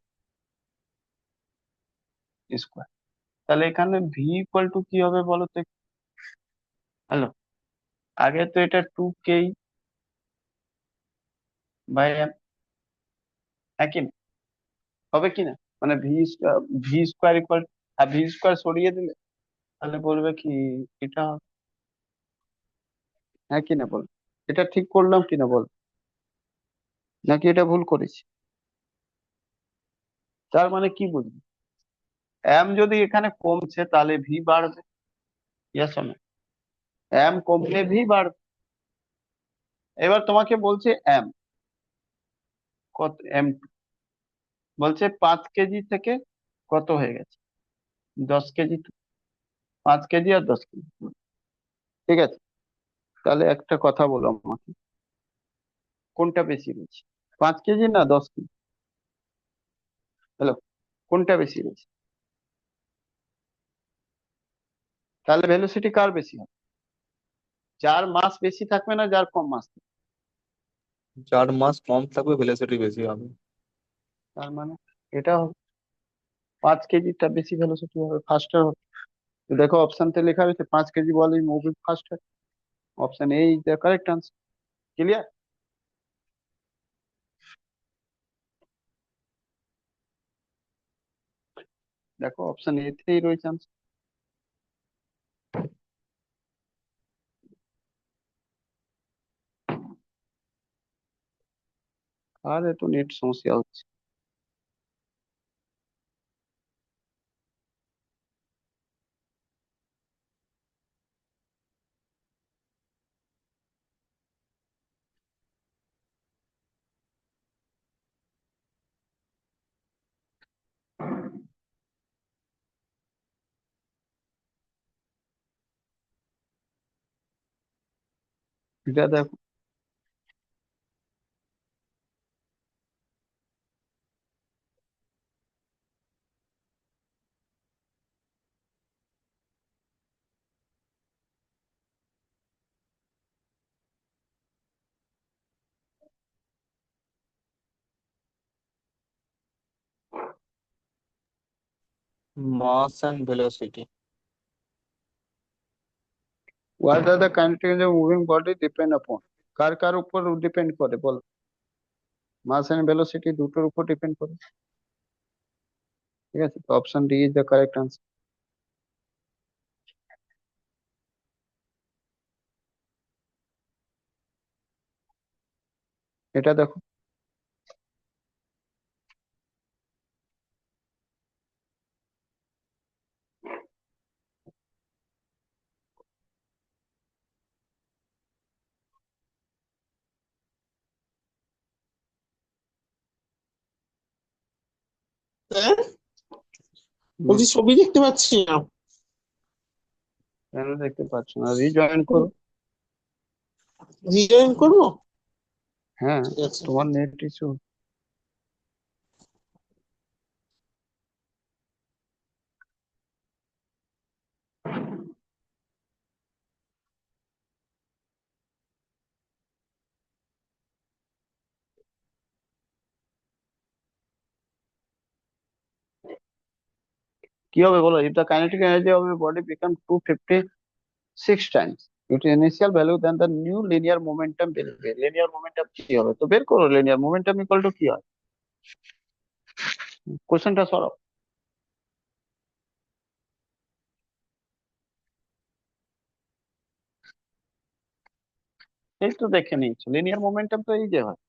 স্কোয়ার। তাহলে এখানে ভি ইকুয়াল টু কি হবে বলো তো? হ্যালো, আগে তো এটা 2k/m, একই না? হবে কি না? মানে ভি স্কোয়ার ইকুয়াল, আর ভি স্কোয়ার সরিয়ে দিলে তাহলে বলবে কি এটা হবে, হ্যাঁ কি না বল? এটা ঠিক করলাম কিনা বল, নাকি এটা ভুল করেছি? তার মানে কি বুঝলি, এম যদি এখানে কমছে তাহলে ভি বাড়বে, ইয়েস না? এম কমলে ভি বাড়বে। এবার তোমাকে বলছে এম কত, এম বলছে 5 কেজি থেকে কত হয়ে গেছে, 10 কেজি। 5 কেজি আর 10 কেজি, ঠিক আছে? তাহলে একটা কথা বলো আমাকে, কোনটা বেশি রয়েছে, 5 কেজি না 10 কেজি? হ্যালো, কোনটা বেশি রয়েছে? তাহলে ভেলোসিটি কার বেশি হবে, যার মাস বেশি থাকবে না যার কম মাস থাকবে? যার মাস কম থাকবে ভেলোসিটি বেশি হবে। তার মানে এটা হবে, 5 কেজিটা বেশি ভেলোসিটি হবে, ফাস্টার হবে। তো দেখো অপশনতে লেখা হয়েছে 5 কেজি বলেই moving ফাস্টার, option A is the correct answer. Clear? দেখো অপশন এ তেই রয়েছে আনসার। আর এত নেট সমস্যা হচ্ছে। এটা দেখো, mass and velocity. what are the kinetic energy of moving body depend upon? কার কার উপর ডিপেন্ড করে বলো? মাস এন্ড ভেলোসিটি দুটোর উপর ডিপেন্ড করে, ঠিক আছে? তো option D is the correct answer. এটা দেখো, হ্যাঁ, বলছি ছবি দেখতে পাচ্ছি না। কেন দেখতে পাচ্ছ না? রিজয়েন করো। রিজয়েন করবো? হ্যাঁ, ঠিক আছে। তোমার নেট ইস্যু। কি হবে বলো, if the kinetic energy of a body become 256 times its initial value, then the new linear momentum will be, linear momentum কি হবে? তো বের করো linear momentum equal to কি হয়, কোশ্চেনটা সরো। এই তো দেখে নিয়েছো, লিনিয়ার মোমেন্টাম তো এই যে হয়,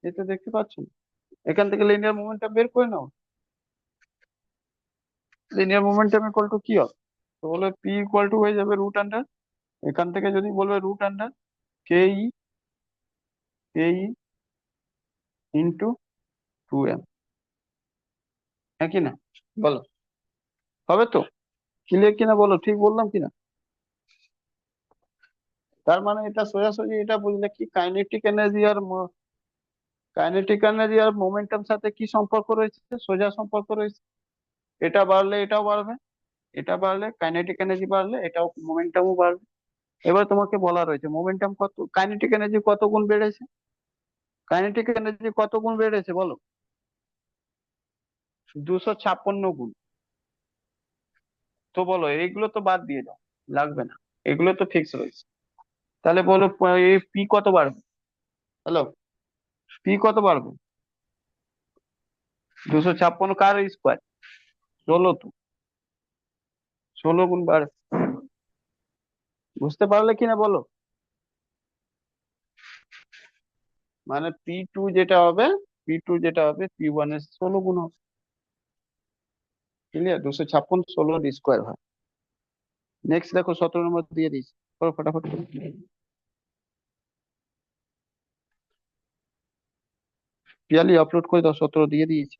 এই তো দেখতে পাচ্ছ না? এখান থেকে লিনিয়ার মোমেন্টাম বের করে নাও। লিনিয়ার মোমেন্টাম ইকুয়াল টু কি হবে? তো বলবে পি ইকুয়াল টু হয়ে যাবে রুট আন্ডার, এখান থেকে যদি বলবে রুট আন্ডার কে ই ইন্টু 2m, হ্যাঁ কি না বলো? হবে তো? ক্লিয়ার কিনা বলো, ঠিক বললাম কিনা? তার মানে এটা সোজাসুজি এটা বুঝলে কি কাইনেটিক এনার্জি আর মোমেন্টাম সাথে কি সম্পর্ক রয়েছে, সোজা সম্পর্ক রয়েছে। এটা বাড়লে এটাও বাড়বে, এটা বাড়লে কাইনেটিক এনার্জি বাড়লে এটাও মোমেন্টামও বাড়বে। এবার তোমাকে বলা রয়েছে মোমেন্টাম কত, কাইনেটিক এনার্জি কত গুণ বেড়েছে, কাইনেটিক এনার্জি কত গুণ বেড়েছে বলো? 256 গুণ। তো বলো এইগুলো তো বাদ দিয়ে দাও, লাগবে না, এগুলো তো ফিক্স রয়েছে। তাহলে বলো এই পি কত বাড়বে? হ্যালো, পি কত বাড়বে? 256 কার স্কোয়ার? 16 তো, 16 গুণ বাড়বে। বুঝতে পারলে কিনা বলো? মানে P2 যেটা হবে, P1 এর 16 গুণ হবে। ক্লিয়ার? 256 16 স্কোয়ার হয়। নেক্সট দেখো 17 নম্বর দিয়ে দিয়েছি, করো ফটাফট করো। পিয়ালি আপলোড করে দাও, 17 দিয়ে দিয়েছি।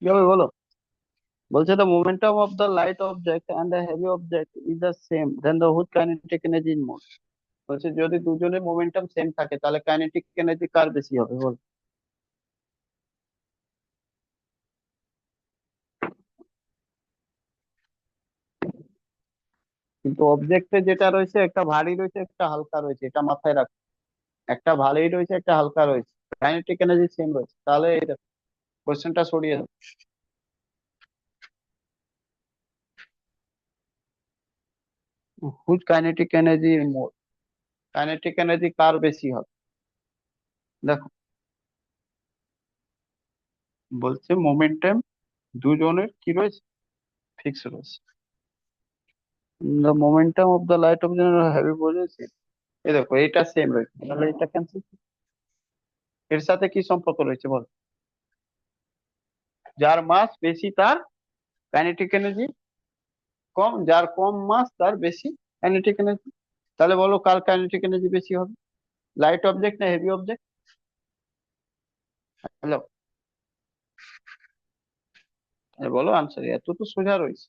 কি হবে বলো? বলছে the momentum of the light object and the heavy object is the same, then the whose kinetic energy is more. বলছে যদি দুজনের মোমেন্টাম সেম থাকে তাহলে কাইনেটিক এনার্জি কার বেশি হবে বল? কিন্তু অবজেক্টে যেটা রয়েছে, একটা ভারী রয়েছে একটা হালকা রয়েছে, এটা মাথায় রাখ। একটা ভারী রয়েছে একটা হালকা রয়েছে, কাইনেটিক এনার্জি সেম রয়েছে, তাহলে এই কোশ্চেনটা সরিয়ে দাও। হুজ কাইনেটিক এনার্জি মোর, কাইনেটিক এনার্জি কার বেশি হবে? দেখো বলছে মোমেন্টাম দুজনের কি রয়েছে, ফিক্স রয়েছে। the momentum of the light object heavy বলেছে, এই দেখো এটা সেম রয়েছে, তাহলে এটা ক্যান্সেল। এর সাথে কি সম্পর্ক রয়েছে বল? যার মাস বেশি তার কাইনেটিক এনার্জি কম, যার কম মাস তার বেশি কাইনেটিক এনার্জি। তাহলে বলো কার কাইনেটিক এনার্জি বেশি হবে, লাইট অবজেক্ট না হেভি অবজেক্ট? হ্যালো, বলো আনসার, এত তো সোজা রয়েছে।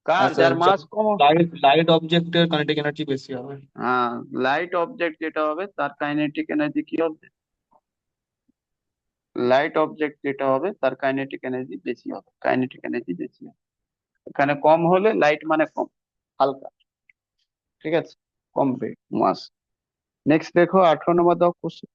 কার, আচ্ছা, যার মাস কম। লাইট লাইট অবজেক্টের কাইনেটিক এনার্জি বেশি হবে। হ্যাঁ, লাইট অবজেক্ট যেটা হবে তার কাইনেটিক এনার্জি কি হবে? লাইট অবজেক্ট যেটা হবে তার কাইনেটিক এনার্জি বেশি হবে, কাইনেটিক এনার্জি বেশি হবে। এখানে কম হলে লাইট মানে কম, হালকা। ঠিক আছে, কম মাস। নেক্সট দেখো 18 নম্বর দাও কোশ্চেন।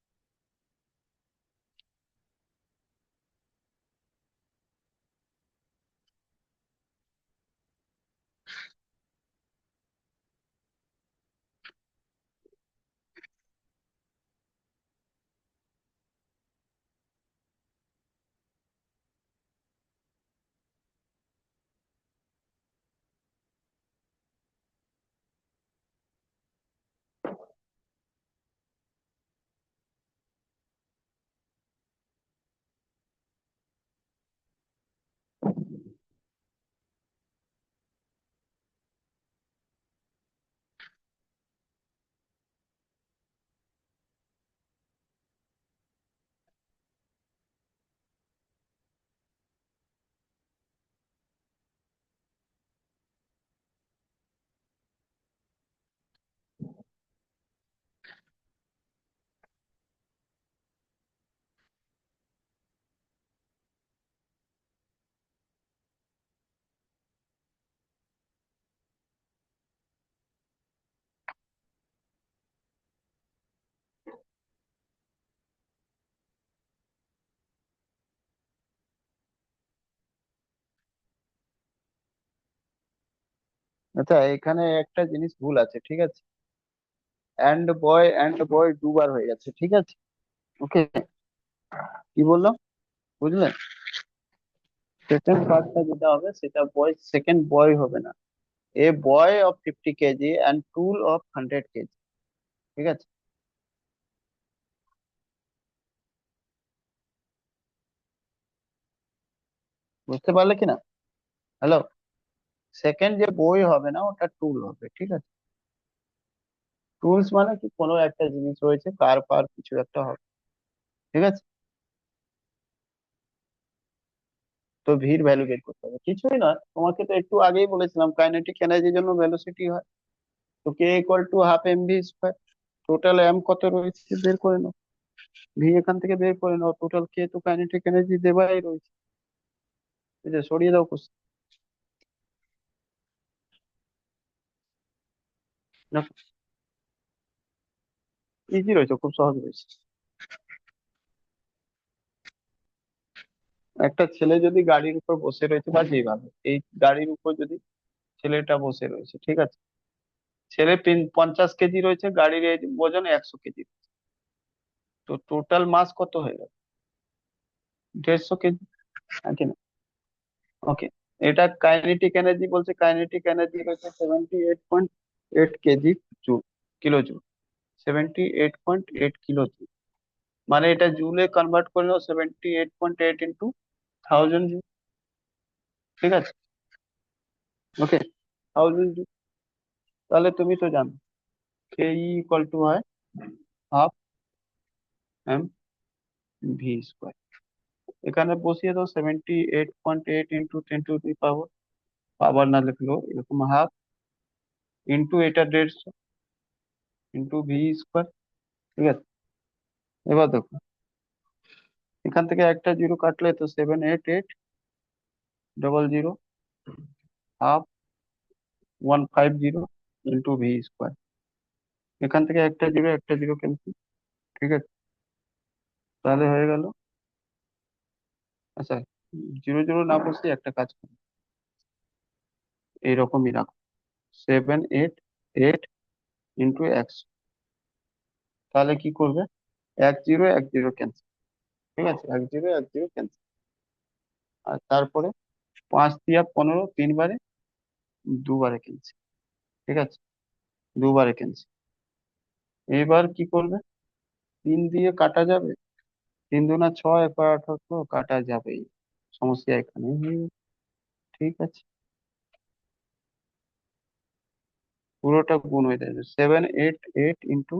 আচ্ছা, এখানে একটা জিনিস ভুল আছে, ঠিক আছে? অ্যান্ড বয় দুবার হয়ে গেছে, ঠিক আছে? ওকে, কি বললাম বুঝলে? সেকেন্ড পার্টটা যেটা হবে সেটা বয়, সেকেন্ড বয় হবে না, a boy of 50 kg and tool of 100 kg, ঠিক আছে? বুঝতে পারলে কিনা? হ্যালো, সেকেন্ড যে বই হবে না, ওটা টুল হবে, ঠিক আছে? টুলস মানে কি, কোনো একটা জিনিস রয়েছে, কার পার কিছু একটা হবে, ঠিক আছে? তো ভির ভ্যালু বের করতে হবে, কিছুই নয়, তোমাকে তো একটু আগেই বলেছিলাম কাইনেটিক এনার্জির জন্য ভেলোসিটি হয়। তো K equal to half M V square, total M কত রয়েছে বের করে নাও, ভি এখান থেকে বের করে নাও, টোটাল কে তো কাইনেটিক এনার্জি দেওয়াই রয়েছে, এই যে সরিয়ে দাও কোশ্চেন, ইজি রয়েছে, খুব সহজ রয়েছে। একটা ছেলে যদি গাড়ির উপর বসে রয়েছে, বা যেভাবে এই গাড়ির উপর যদি ছেলেটা বসে রয়েছে, ঠিক আছে? ছেলে 50 কেজি রয়েছে, গাড়ির এই ওজন 100 কেজি, তো টোটাল মাস কত হয়ে গেল? 150 কেজি, নাকি না? ওকে, এটা কাইনেটিক এনার্জি বলছে, কাইনেটিক এনার্জি রয়েছে 78.8 KG joule, kilo joule, 78.8 kilo joule, মানে এটা জুলে কনভার্ট করে নাও, 78.8 ইন্টু 1000 জুল, ঠিক আছে? ওকে, 1000 জুল। তাহলে তুমি তো জানো কে ইকুয়াল টু হয় হাফ এম ভি স্কোয়ার, এখানে বসিয়ে দাও 78.8 ইন্টু 10 টু দি পাওয়ার, পাওয়ার না লিখলেও এরকম হাফ ইন্টু এটা 150 ইন্টু ভি স্কোয়ার, ঠিক আছে? এবার দেখো, এখান থেকে একটা জিরো কাটলে তো 78800 হাফ 150 ইন্টু ভি স্কোয়ার, এখান থেকে একটা জিরো ক্যান্সেল, ঠিক আছে? তাহলে হয়ে গেল, আচ্ছা, জিরো জিরো না বসে একটা কাজ করো, এইরকমই রাখো, 788 ইন্টু 100, তাহলে কি করবে, এক জিরো ক্যান্সেল, ঠিক আছে? এক জিরো ক্যান্সেল, আর তারপরে 5 দিয়া 15, তিনবারে, দুবারে ক্যান্সেল, ঠিক আছে? দুবারে ক্যান্সেল। এবার কি করবে, 3 দিয়ে কাটা যাবে, 3 দুনা 6, একবার 18, কাটা যাবেই, সমস্যা এখানে ঠিক আছে? পুরোটা গুণ হয়ে যাবে, 788 ইন্টু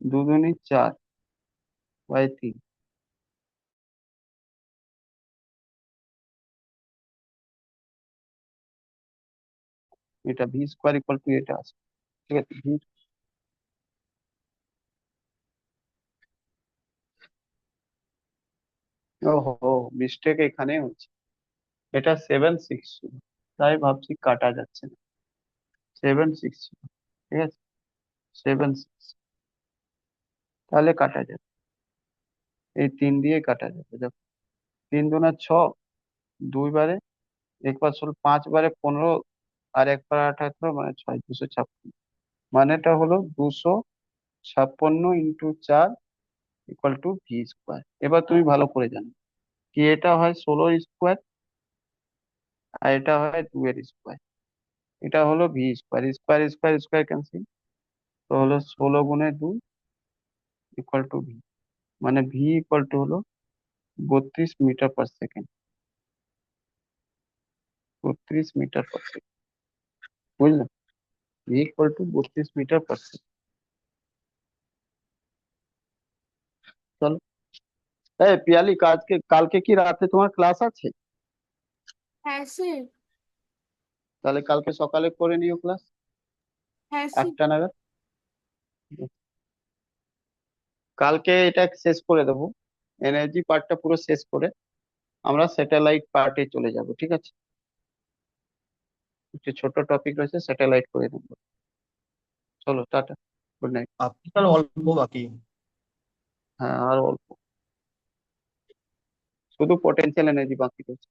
2 দুনি 4/3, এটা ভি স্কোয়ার ইকুয়াল টু এটা আছে, ঠিক আছে? ভি, ওহো, মিস্টেক এখানে হচ্ছে, এটা 760, তাই ভাবছি কাটা যাচ্ছে না, 760, ঠিক আছে? 760, তাহলে কাটা যাবে, এই 3 দিয়ে কাটা যাবে, দেখো, 3 দুনা 6, দুইবারে, একবার 5 বারে 15, আর একবার 18, মানে 6, 256, মানেটা হলো 256 into 4 equal to V square. এবার তুমি ভালো করে জানো কি এটা হয় 16 স্কোয়ার, আর এটা হয় 2 এর স্কোয়ার, এটা হলো V square, square square square cancel, তো হলো 16 গুণে 2 ইকুয়াল টু ভি, মানে ভি ইকুয়াল টু হলো 32 metre per second, 32 metre per second, বুঝলে? V equal to 32 metre per second. চলো, এই পিয়ালি, কালকে কি রাতে তোমার ক্লাস আছে? হ্যাঁ স্যার। তাহলে কালকে সকালে করে নিও ক্লাস, হ্যাঁ স্যার। 1টা নাগাদ। কালকে এটা শেষ করে দেবো, এনার্জি পার্টটা পুরো শেষ করে আমরা স্যাটেলাইট পার্টে চলে যাব, ঠিক আছে? একটু ছোট টপিক রয়েছে, স্যাটেলাইট করে দেবো। চলো, টাটা, গুড নাইট। আপনার অল্প বাকি। হ্যাঁ, আর অল্প, শুধু পটেনশিয়াল এনার্জি বাকি রয়েছে।